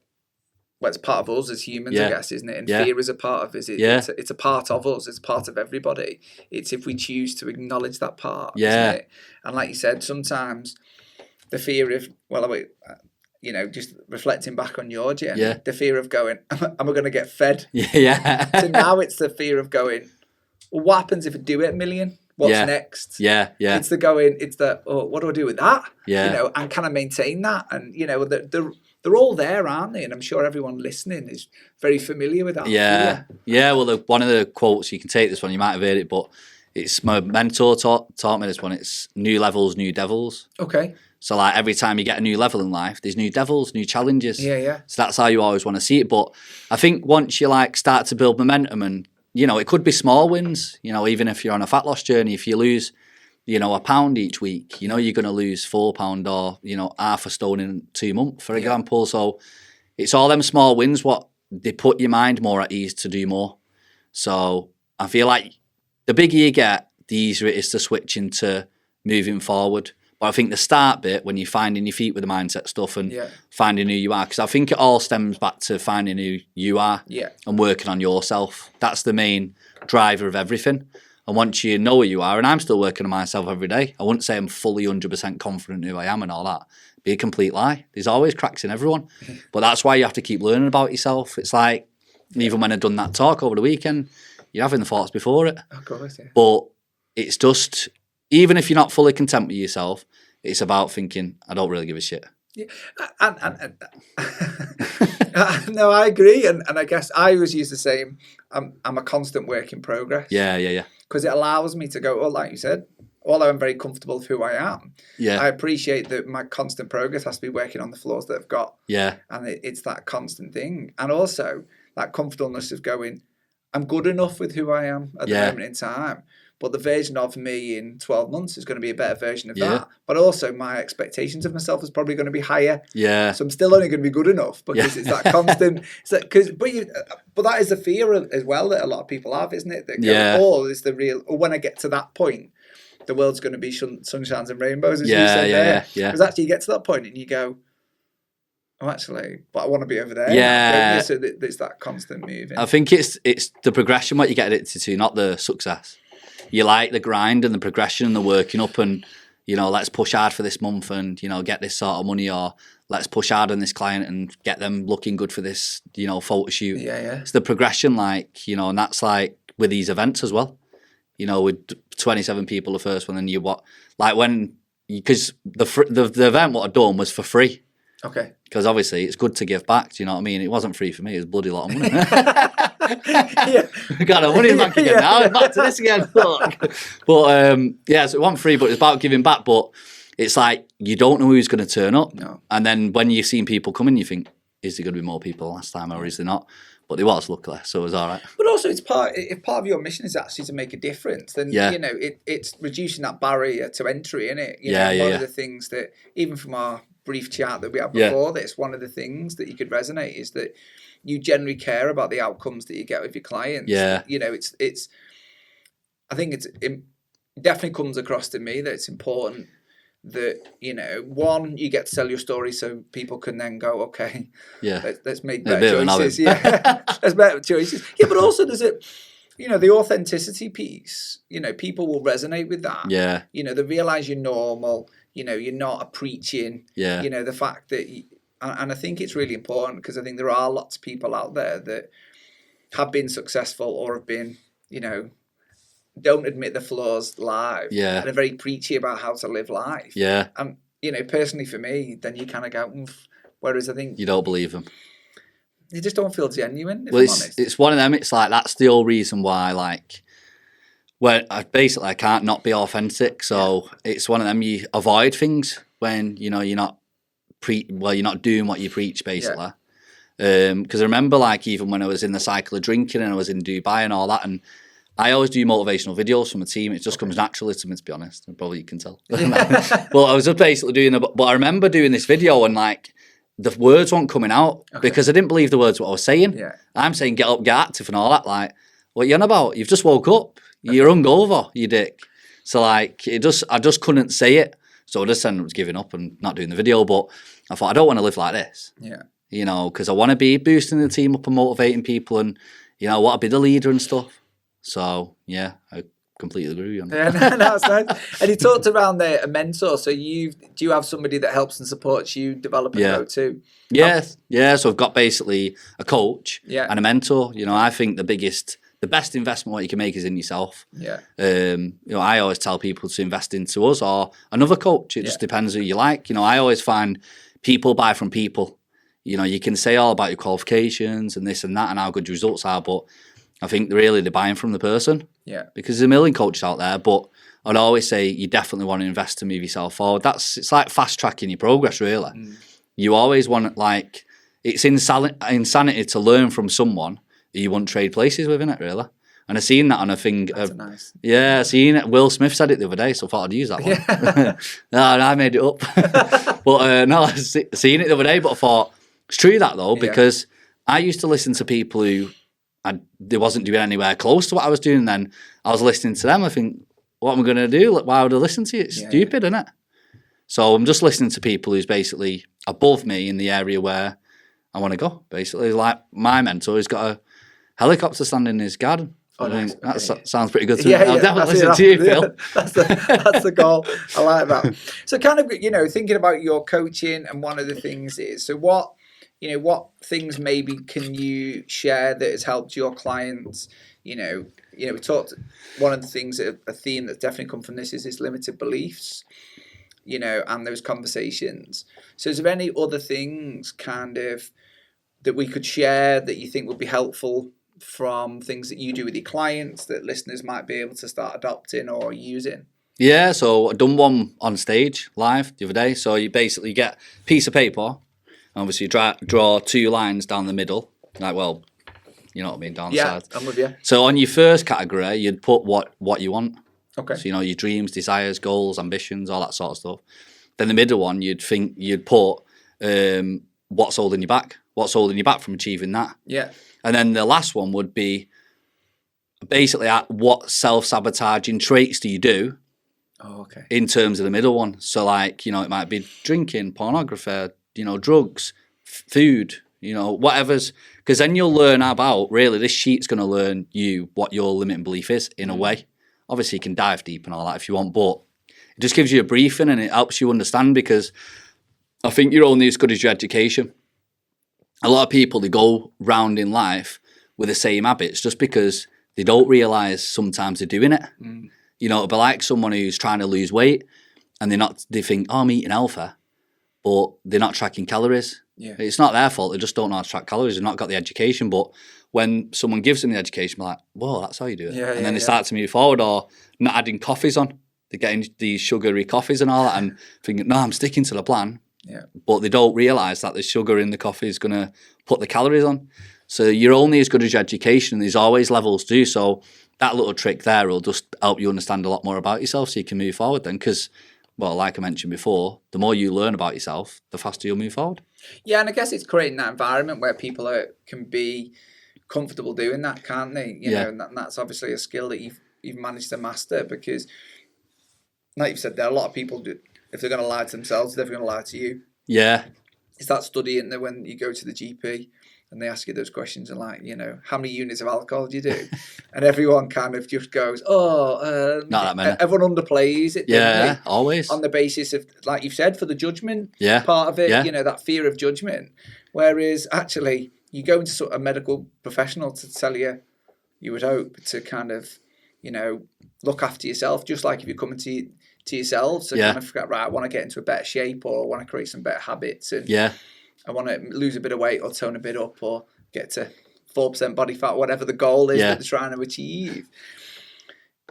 it's part of us as humans, I guess, isn't it? And fear is a part of us. It's a part of us. It's part of everybody. It's if we choose to acknowledge that part, isn't it? And like you said, sometimes the fear of, just reflecting back on your journey, the fear of going, am I going to get fed? So now it's the fear of going, well, what happens if I do it a million? What's next? It's the what do I do with that? And can I maintain that? And they're all there, aren't they? And I'm sure everyone listening is very familiar with that. Well, one of the quotes, you can take this one, you might have heard it, but it's my mentor taught me this one. It's new levels, new devils. Okay. So like every time you get a new level in life, there's new devils, new challenges. So that's how you always want to see it. But I think once you like start to build momentum, and it could be small wins, even if you're on a fat loss journey, if you lose, a pound each week, you're going to lose £4 or, half a stone in 2 months, for example. So it's all them small wins what they put your mind more at ease to do more. So I feel like the bigger you get, the easier it is to switch into moving forward. But I think the start bit, when you're finding your feet with the mindset stuff and finding who you are, because I think it all stems back to finding who you are and working on yourself. That's the main driver of everything. And once you know who you are, and I'm still working on myself every day, I wouldn't say I'm fully 100% confident in who I am and all that. It'd be a complete lie. There's always cracks in everyone. But that's why you have to keep learning about yourself. It's like, even when I've done that talk over the weekend, you're having the thoughts before it. Of course, But it's just, even if you're not fully content with yourself, it's about thinking, I don't really give a shit. Yeah, no, I agree, and I guess I always use the same. I'm a constant work in progress. Yeah. Because it allows me to go. Well, like you said, although I'm very comfortable with who I am, Yeah. I appreciate that my constant progress has to be working on the flaws that I've got. Yeah. And it's that constant thing, and also that comfortableness of going, I'm good enough with who I am at the moment in time. But the version of me in 12 months is going to be a better version of that. But also my expectations of myself is probably going to be higher. Yeah. So I'm still only going to be good enough because it's that constant. But that is the fear as well that a lot of people have, isn't it? That go, oh, is the real. Or when I get to that point, the world's going to be sunshines and rainbows, as you said there. Because actually, you get to that point and you go, oh, actually, but I want to be over there. Yeah. So there's that constant moving. I think it's the progression what you get addicted to, not the success. You like the grind and the progression and the working up and, let's push hard for this month and, get this sort of money, or let's push hard on this client and get them looking good for this, photo shoot. Yeah. It's the progression, and that's like with these events as well. With 27 people the first one, and because the event what I'd done was for free. Okay. Because obviously it's good to give back, do you know what I mean? It wasn't free for me, it was a bloody lot of money. Got no money back again now, back to this again. But so it wasn't free, but it's about giving back. But it's like, you don't know who's going to turn up. No. And then when you've seen people coming, you think, is there going to be more people last time or is there not? But there was, luckily, so it was all right. But also, if part of your mission is actually to make a difference, then it's reducing that barrier to entry, isn't it? One of the things that, even from our brief chat that we had before this, one of the things that you could resonate is that you generally care about the outcomes that you get with your clients. Yeah. It's. I think it definitely comes across to me that it's important that, one, you get to tell your story so people can then go, okay, let's make better choices. Let's better choices. Yeah, but also there's the authenticity piece. People will resonate with that. Yeah. They realise you're normal. You're not a preaching. Yeah. The fact that, and I think it's really important because I think there are lots of people out there that have been successful or have been, don't admit the flaws live. Yeah. And are very preachy about how to live life. Yeah. And, personally for me, then you kind of go, whereas I think... You don't believe them. You just don't feel genuine, if I'm honest. It's one of them, it's like, that's the whole reason why, where I can't not be authentic. So it's one of them, you avoid things when, you're not doing what you preach, basically. Because I remember, even when I was in the cycle of drinking and I was in Dubai and all that, and I always do motivational videos from a team. It just comes naturally to me, to be honest. Probably you can tell. But I was just basically doing it. But I remember doing this video and the words weren't coming out because I didn't believe the words what I was saying. Yeah. I'm saying get up, get active and all that. What are you on about? You've just woke up. You're hungover, you dick. So I just couldn't say it. So I just ended up giving up and not doing the video. But I thought, I don't want to live like this. Yeah. Because I want to be boosting the team up and motivating people and, I want to be the leader and stuff. So, I completely agree with you on that. Yeah, that's nice. And you talked around a mentor. So do you have somebody that helps and supports you develop and grow too? Yeah. So I've got basically a coach and a mentor. I think the best investment what you can make is in yourself. Yeah. I always tell people to invest into us or another coach. It just depends who you like. I always find people buy from people. You can say all about your qualifications and this and that and how good your results are, but I think really they're buying from the person. Yeah. Because there's a million coaches out there, but I'd always say you definitely want to invest to move yourself forward. It's like fast tracking your progress, really. You always want, it's insanity to learn from someone who you won't trade places with, isn't it, really? And I seen that on a thing. That's nice. Yeah, I seen it. Will Smith said it the other day, so I thought I'd use that one. Yeah. No, I made it up. But no, I seen it the other day, but I thought, it's true that though, because I used to listen to people who they wasn't doing anywhere close to what I was doing. Then I was listening to them. I think, what am I going to do? Why would I listen to you? It's stupid, isn't it? So I'm just listening to people who's basically above me in the area where I want to go. Basically, like my mentor, he's got a helicopter standing in his garden. Oh, nice. That sounds pretty good to me. Yeah, I'll definitely listen to you, Phil. That's the goal. I like that. So kind of, thinking about your coaching, and one of the things is, so what things maybe can you share that has helped your clients? We talked, one of the things, a theme that's definitely come from this is limited beliefs. and those conversations. So is there any other things kind of that we could share that you think would be helpful from things that you do with your clients that listeners might be able to start adopting or using? Yeah, so I done one on stage live the other day. So you basically get a piece of paper, obviously draw 2 lines down the middle, like, well, you know what I mean, down the side. Yeah, I'm with you. So on your first category, you'd put what you want. Okay. So, your dreams, desires, goals, ambitions, all that sort of stuff. Then the middle one, you'd put what's holding you back. What's holding you back from achieving that? Yeah. And then the last one would be basically what self-sabotaging traits do you do? Oh, okay. In terms of the middle one. So like, it might be drinking, pornography, drugs, food, whatever's, because then you'll learn about, really, this sheet's going to learn you what your limiting belief is in a way. Obviously you can dive deep and all that if you want, but it just gives you a briefing and it helps you understand, because I think you're only as good as your education. A lot of people, they go round in life with the same habits just because they don't realise sometimes they're doing it. It'll be like someone who's trying to lose weight and they think, oh, I'm eating healthy, but they're not tracking calories. Yeah. It's not their fault. They just don't know how to track calories. They've not got the education. But when someone gives them the education, they're like, whoa, that's how you do it. And then they start to move forward, or not adding coffees on. They're getting these sugary coffees and all that and thinking, no, I'm sticking to the plan. Yeah. But they don't realise that the sugar in the coffee is going to put the calories on. So you're only as good as your education. There's always levels to do. So that little trick there will just help you understand a lot more about yourself so you can move forward then. Because, well, like I mentioned before, the more you learn about yourself, the faster you'll move forward. Yeah, and I guess it's creating that environment where people can be comfortable doing that, can't they? You know, and that's obviously a skill that you've managed to master, because, like you've said, there are a lot of people do, if they're going to lie to themselves, they're going to lie to you. Yeah. It's that study, isn't there, when you go to the GP and they ask you those questions and like, how many units of alcohol do you do? And everyone kind of just goes, not that many. Everyone underplays it. Yeah, always. On the basis of, like you've said, for the judgment part of it, that fear of judgment. Whereas actually, you go into a medical professional to tell you, you would hope, to kind of, look after yourself, just like if you're coming to yourself, so kind of figure out, right, I want to get into a better shape, or I want to create some better habits, and I want to lose a bit of weight or tone a bit up or get to 4% body fat, whatever the goal is that they're trying to achieve.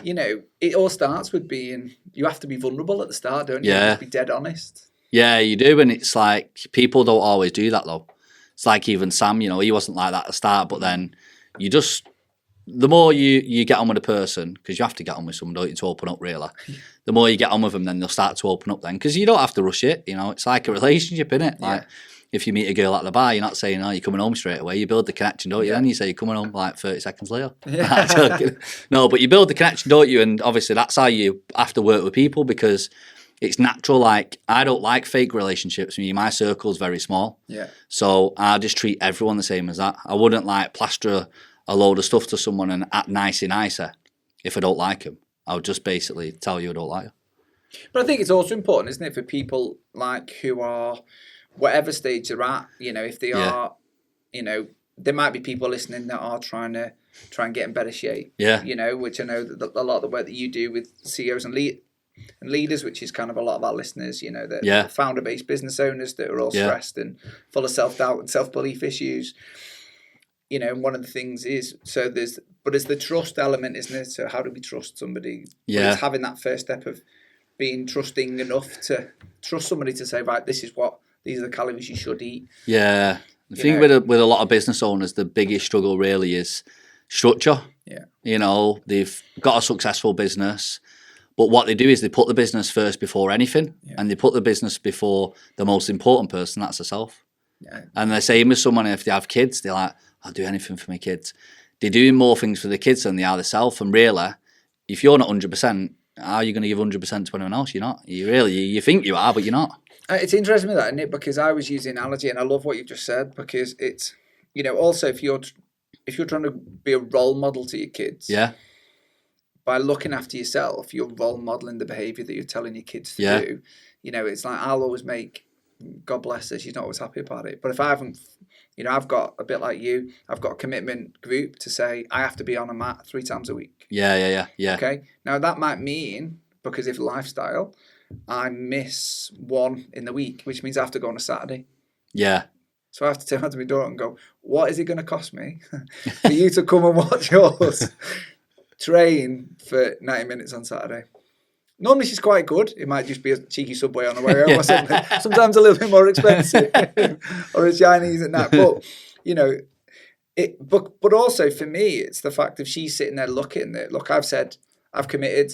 It all starts with you have to be vulnerable at the start, don't you? You have to be dead honest. Yeah, you do, and it's like, people don't always do that though. It's like even Sam, he wasn't like that at the start, but then the more you get on with a person, because you have to get on with someone, don't you, to open up, really. The more you get on with them, then they'll start to open up then, because you don't have to rush it, it's like a relationship, innit? Like, if you meet a girl at the bar, you're not saying, oh, you're coming home straight away. You build the connection, don't you? And you say you're coming home like 30 seconds later. No, but you build the connection, don't you? And obviously that's how you have to work with people, because it's natural. Like, I don't like fake relationships. My circle's very small. Yeah. So I just treat everyone the same as that. I wouldn't like plaster a load of stuff to someone and act nicer if I don't like them. I would just basically tell you I don't like you. But I think it's also important, isn't it, for people like who are whatever stage they're at, if they are, there might be people listening that are trying and get in better shape. Yeah. Which I know that a lot of the work that you do with CEOs and leaders, which is kind of a lot of our listeners, the founder-based business owners that are all stressed and full of self-doubt and self-belief issues. And one of the things is, there's the trust element, isn't it? So how do we trust somebody? Yeah. But it's having that first step of being trusting enough to trust somebody to say, right, these are the calories you should eat. Yeah. I think with a lot of business owners, the biggest struggle really is structure. Yeah. They've got a successful business, but what they do is they put the business first before anything, and they put the business before the most important person, that's herself. Yeah. And the same as someone, if they have kids, they're like, I'll do anything for my kids. They're doing more things for the kids than they are themselves. And really, if you're not 100%, how are you going to give 100% to anyone else? You're not. You think you are, but you're not. It's interesting with that, isn't it? Because I was using the analogy, and I love what you just said, because it's, also if you're trying to be a role model to your kids, by looking after yourself, you're role modeling the behaviour that you're telling your kids to do. It's like, I'll always make, God bless her, she's not always happy about it. But if I haven't, I've got a bit like you, I've got a commitment group to say I have to be on a mat 3 times a week. Yeah. Okay. Now that might mean, because of lifestyle, I miss one in the week, which means I have to go on a Saturday. Yeah. So I have to turn around to my daughter and go, what is it going to cost me for you to come and watch yours train for 90 minutes on Saturday? Normally she's quite good. It might just be a cheeky Subway on the way home or something. Sometimes a little bit more expensive or a Chinese at night. But, you know, but also for me, it's the fact of she's sitting there looking at, look, I've said I've committed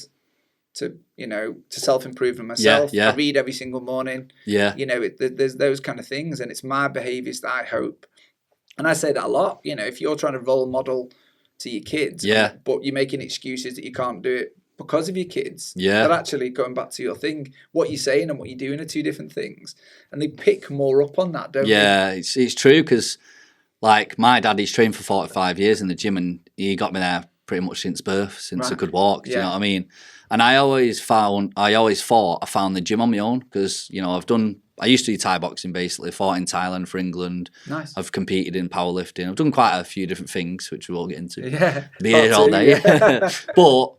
to, you know, to self-improvement myself. Yeah. I read every single morning. Yeah. You know, there's those kind of things, and it's my behaviours that I hope. And I say that a lot, you know, if you're trying to role model to your kids, but you're making excuses that you can't do it because of your kids, they're actually going back to your thing. What you're saying and what you're doing are two different things. And they pick more up on that, don't they? Yeah, it's true because, like, my dad, he's trained for 45 years in the gym and he got me there pretty much since birth, since I could walk. Do you know what I mean? And I always thought I found the gym on my own because, you know, I used to do Thai boxing basically, fought in Thailand for England. Nice. I've competed in powerlifting. I've done quite a few different things, which we won't get into. Yeah. Be here all day. Yeah. But,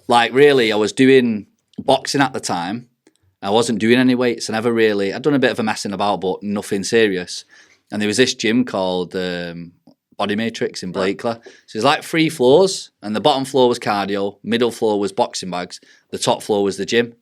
like, really, I was doing boxing at the time. I wasn't doing any weights. I'd done a bit of a messing about, but nothing serious. And there was this gym called Body Matrix in Blakely. So it's like 3 floors, and the bottom floor was cardio, middle floor was boxing bags, the top floor was the gym.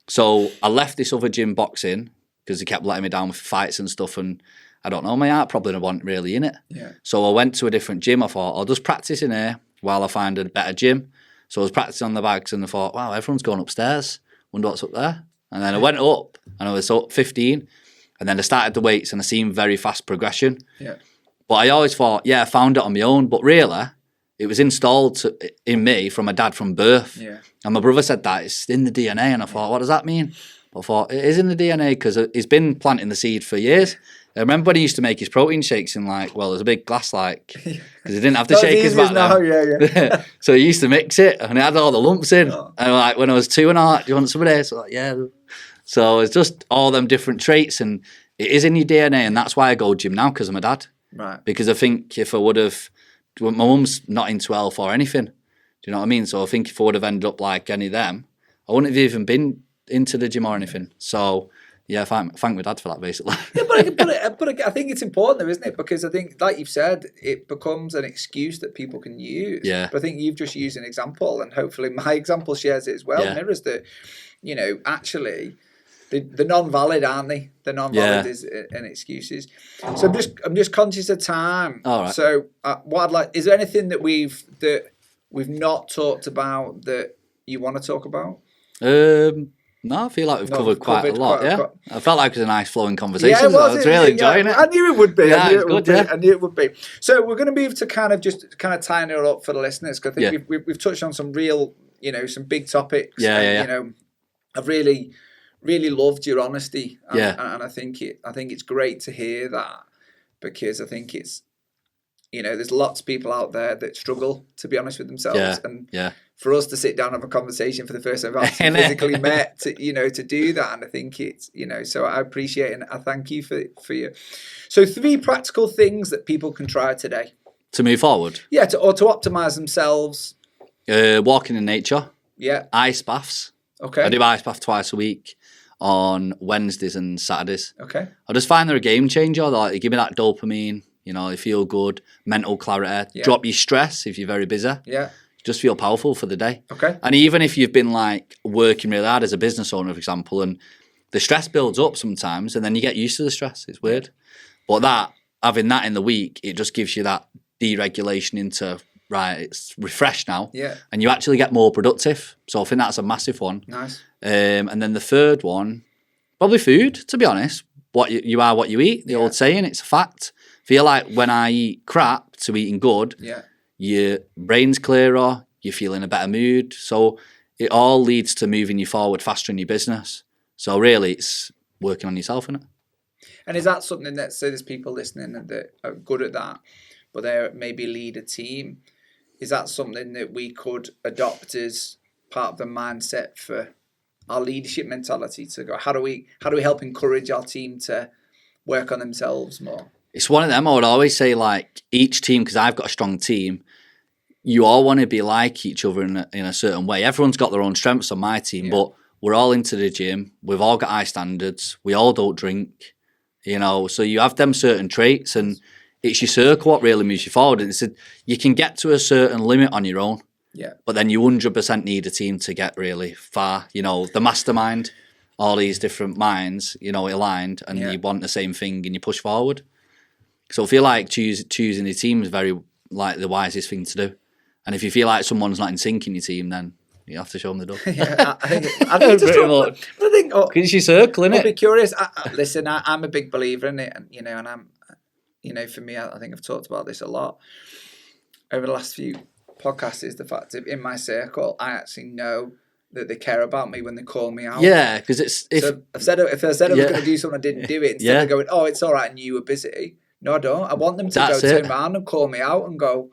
So I left this other gym boxing because he kept letting me down with fights and stuff, and I don't know, my heart probably wasn't really in it. Yeah. So I went to a different gym. I thought, I'll just practice in here while I find a better gym. So I was practicing on the bags, and I thought, wow, everyone's going upstairs. Wonder what's up there. And then I went up, and I was up 15, and then I started the weights, and I seen very fast progression. Yeah. But I always thought, I found it on my own. But really, it was installed in me from my dad from birth. Yeah. And my brother said that it's in the DNA. And I thought, what does that mean? But I thought, it is in the DNA because he's been planting the seed for years. I remember when he used to make his protein shakes in there's a big glass because he didn't have the shakers back then. Yeah. So he used to mix it and it had all the lumps in. Oh. And like when I was 2 and a half, do you want some of this? So yeah. So it's just all them different traits and it is in your DNA. And that's why I go gym now because of my dad. Right. Because I think if I would have, my mum's not into health or anything. Do you know what I mean? So I think if I would have ended up like any of them, I wouldn't have even been into the gym or anything. So yeah, thank my dad for that basically. Yeah, but I think it's important though, isn't it? Because I think, like you've said, it becomes an excuse that people can use. Yeah. But I think you've just used an example, and hopefully my example shares it as well. Yeah. Mirrors that, you know, actually. They're non-valid, aren't they? They're non-valid and excuses. So I'm just conscious of time. All right. So what I'd like, is there anything that we've not talked about that you want to talk about? No, I feel like we've covered quite a lot. I felt like it was a nice flowing conversation. Yeah, it was. I was really enjoying it. I knew it would be. Yeah, I knew it would be. So we're going to move to kind of tying it up for the listeners because I think we've touched on some real, you know, some big topics. Yeah. You know, I've really loved your honesty, and I think it's great to hear that because I think it's, you know, there's lots of people out there that struggle to be honest with themselves, and for us to sit down and have a conversation for the first time after physically met, to do that, and I think it's, you know, so I appreciate it and I thank you for you. So 3 practical things that people can try today to move forward. Yeah, to optimize themselves. Walking in nature. Yeah. Ice baths. Okay. I do ice bath twice a week on Wednesdays and Saturdays. Okay. I just find they're a game changer. They give me that dopamine, you know, they feel good, mental clarity, drop your stress if you're very busy. Yeah. Just feel powerful for the day. Okay. And even if you've been like working really hard as a business owner, for example, and the stress builds up sometimes and then you get used to the stress. It's weird. But having that in the week, it just gives you that deregulation into, right, it's refreshed now. Yeah. And you actually get more productive. So I think that's a massive one. Nice. And then the third one, probably food, to be honest. You are what you eat, the old saying, it's a fact. Feel like when I eat crap to eating good, your brain's clearer, you feel in a better mood. So it all leads to moving you forward faster in your business. So really, it's working on yourself, isn't it? And is that something that, say there's people listening that are good at that, but they maybe lead a team, is that something that we could adopt as part of the mindset for our leadership mentality to go, how do we help encourage our team to work on themselves more? It's one of them. I would always say, like, each team, because I've got a strong team, you all want to be like each other in a certain way. Everyone's got their own strengths on my team, but we're all into the gym. We've all got high standards. We all don't drink, you know. So you have them certain traits, and it's your circle what really moves you forward. And you can get to a certain limit on your own. Yeah. But then you 100% need a team to get really far. You know, the mastermind, all these different minds, you know, aligned, and you want the same thing and you push forward. So I feel like choosing a team is very, like, the wisest thing to do. And if you feel like someone's not in sync in your team, then you have to show them the door. I think Because you're circling I'll be it. curious. Listen, I'm a big believer in it, and and I'm, for me, I think I've talked about this a lot over the last few podcasts. Is the fact that in my circle, I actually know that they care about me when they call me out. Yeah, because if I said I was going to do something, I didn't do it. Instead of going, oh, it's all right, and you were busy. No, I don't. I want them to turn around and call me out and go,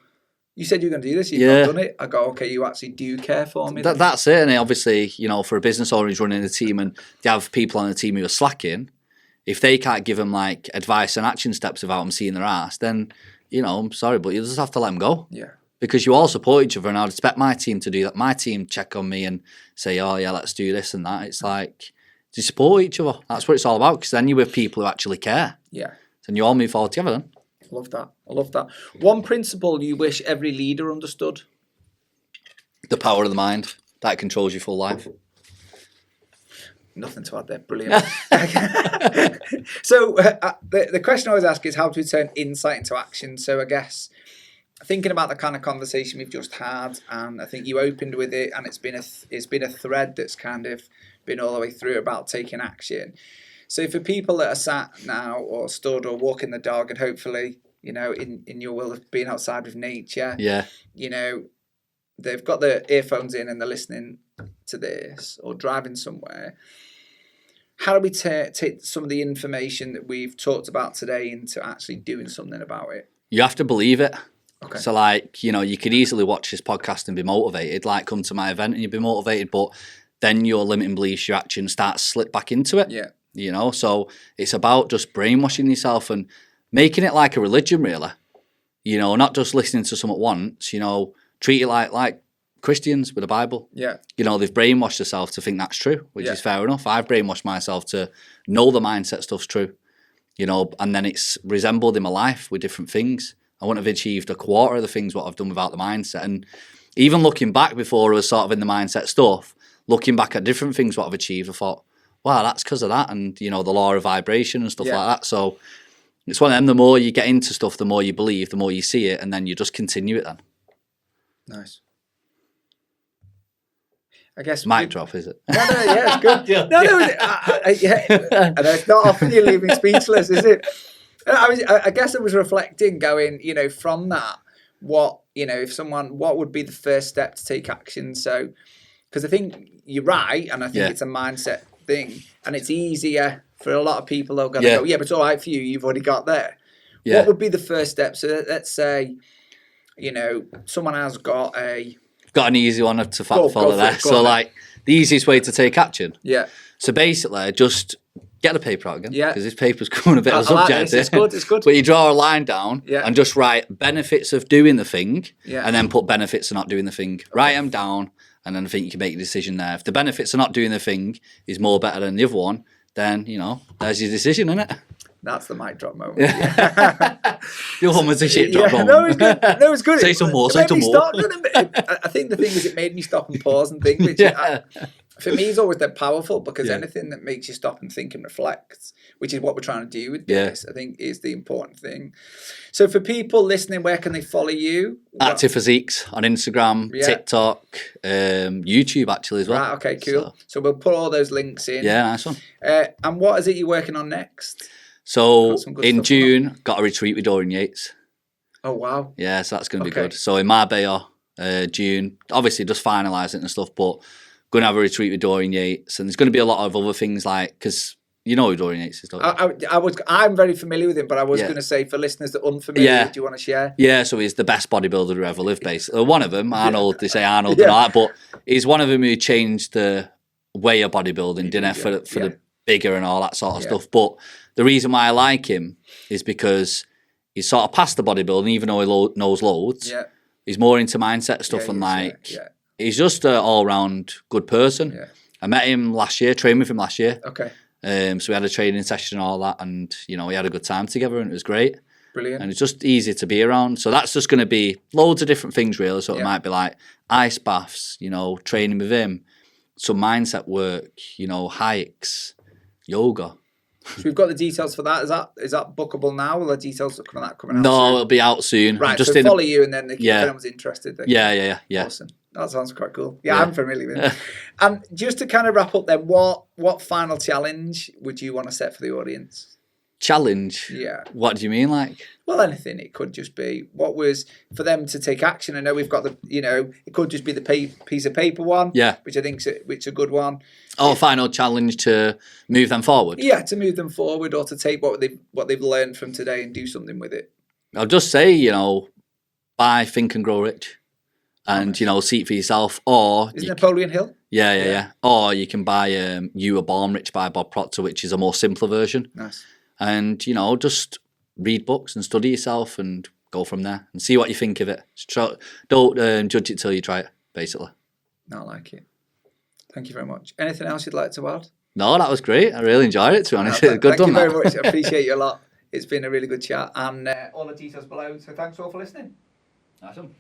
you said you were going to do this, you've not done it. I go, okay, you actually do care for me. That's it. And obviously, for a business owner who's running a team and they have people on the team who are slacking, if they can't give them like advice and action steps without them seeing their ass, then, I'm sorry, but you just have to let them go. Yeah. Because you all support each other, and I'd expect my team to do that. My team check on me and say, oh, yeah, let's do this and that. It's like, you support each other. That's what it's all about, because then you're with people who actually care. Yeah. And you all move forward together then. I love that. One principle you wish every leader understood? The power of the mind. That controls your full life. Nothing to add there. Brilliant. So the question I always ask is how to turn insight into action. So I guess thinking about the kind of conversation we've just had, and I think you opened with it, and it's been a thread that's kind of been all the way through about taking action. So for people that are sat now or stood or walking the dog, and hopefully, in your world of being outside with nature, they've got their earphones in and they're listening to this or driving somewhere. How do we take some of the information that we've talked about today into actually doing something about it? You have to believe it. Okay. So you could easily watch this podcast and be motivated, like come to my event and you'd be motivated, but then your limiting beliefs, your actions start to slip back into it. Yeah. So it's about just brainwashing yourself and making it like a religion, really. Not just listening to someone once, treat it like Christians with the Bible. Yeah. They've brainwashed themselves to think that's true, which is fair enough. I've brainwashed myself to know the mindset stuff's true, and then it's resembled in my life with different things. I wouldn't have achieved a quarter of the things what I've done without the mindset. And even looking back before I was sort of in the mindset stuff, looking back at different things what I've achieved, I thought, wow, that's because of that, and the law of vibration and stuff like that. So it's one of them. The more you get into stuff, the more you believe, the more you see it, and then you just continue it. Then nice. I guess mic drop, is it? No, yeah, it's good. Yeah. And it's not often you leave me speechless, is it? I guess I was reflecting, going, from that, what would be the first step to take action? So, because I think you're right, and I think it's a mindset thing, and it's easier for a lot of people. They'll go, but it's all right for you. You've already got there. Yeah. What would be the first step? So let's say, someone has got an easy one to follow there. So the easiest way to take action. Yeah. So basically, just get the paper out again. Yeah. Because this paper's coming a bit subjective. It's good. It's good. But you draw a line down and just write benefits of doing the thing, and then put benefits of not doing the thing. Okay. Write them down, and then I think you can make your decision there. If the benefits of not doing the thing is more better than the other one, then there's your decision, isn't it? That's the mic drop moment. Yeah. Your one was a shit drop moment. No, it was good. Say some more. I think the thing is, it made me stop and pause and think, which for me is always that powerful, because anything that makes you stop and think and reflect, which is what we're trying to do with this, I think is the important thing. So for people listening, where can they follow you? Active Physiques on Instagram, TikTok, YouTube actually as well. Right, okay, cool. So we'll put all those links in. Yeah, nice one. And what is it you're working on next? So in June, got a retreat with Dorian Yates. Oh, wow. Yeah, so that's going to be good. So in Marbella, June, obviously just finalising it and stuff, but going to have a retreat with Dorian Yates. And there's going to be a lot of other things because you know who Dorian Yates is, don't you? I'm very familiar with him, but I was going to say, for listeners that are unfamiliar, do you want to share? Yeah, so he's the best bodybuilder who ever lived, basically. One of them, Arnold, they say Arnold and all that, but he's one of them who changed the way of bodybuilding, didn't he, for the bigger and all that sort of stuff. But the reason why I like him is because he's sort of past the bodybuilding, even though he knows loads. Yeah. He's more into mindset stuff and he's just an all-round good person. Yeah. I met him last year, trained with him last year. Okay. So we had a training session and all that, and we had a good time together, and it was great. Brilliant. And it's just easy to be around. So that's just going to be loads of different things, really. So it might be like ice baths, training with him, some mindset work, hikes, yoga. So we've got the details for that. Is that bookable now? Will the details coming out No, soon? it'll be out soon. Right, so follow you, and then if anyone's interested. Yeah. Awesome. That sounds quite cool. Yeah, I'm familiar with it. And just to kind of wrap up then, what final challenge would you want to set for the audience? Challenge? Yeah. What do you mean, like? Well, anything. It could just be what was for them to take action. I know we've got it could just be the piece of paper one. Yeah. Which I think is a good one. Oh, final challenge to move them forward? Yeah, to move them forward or to take what they've learned from today and do something with it. I'll just say, buy Think and Grow Rich. And, see it for yourself. Or Is Napoleon Hill? Yeah. Or you can buy You Were Born Rich by Bob Proctor, which is a more simpler version. Nice. And, just read books and study yourself and go from there and see what you think of it. Don't judge it till you try it, basically. I like it. Thank you very much. Anything else you'd like to add? No, that was great. I really enjoyed it, to be honest. Good Thank done you very that. much. I appreciate you a lot. It's been a really good chat. And all the details below. So thanks all for listening. Awesome.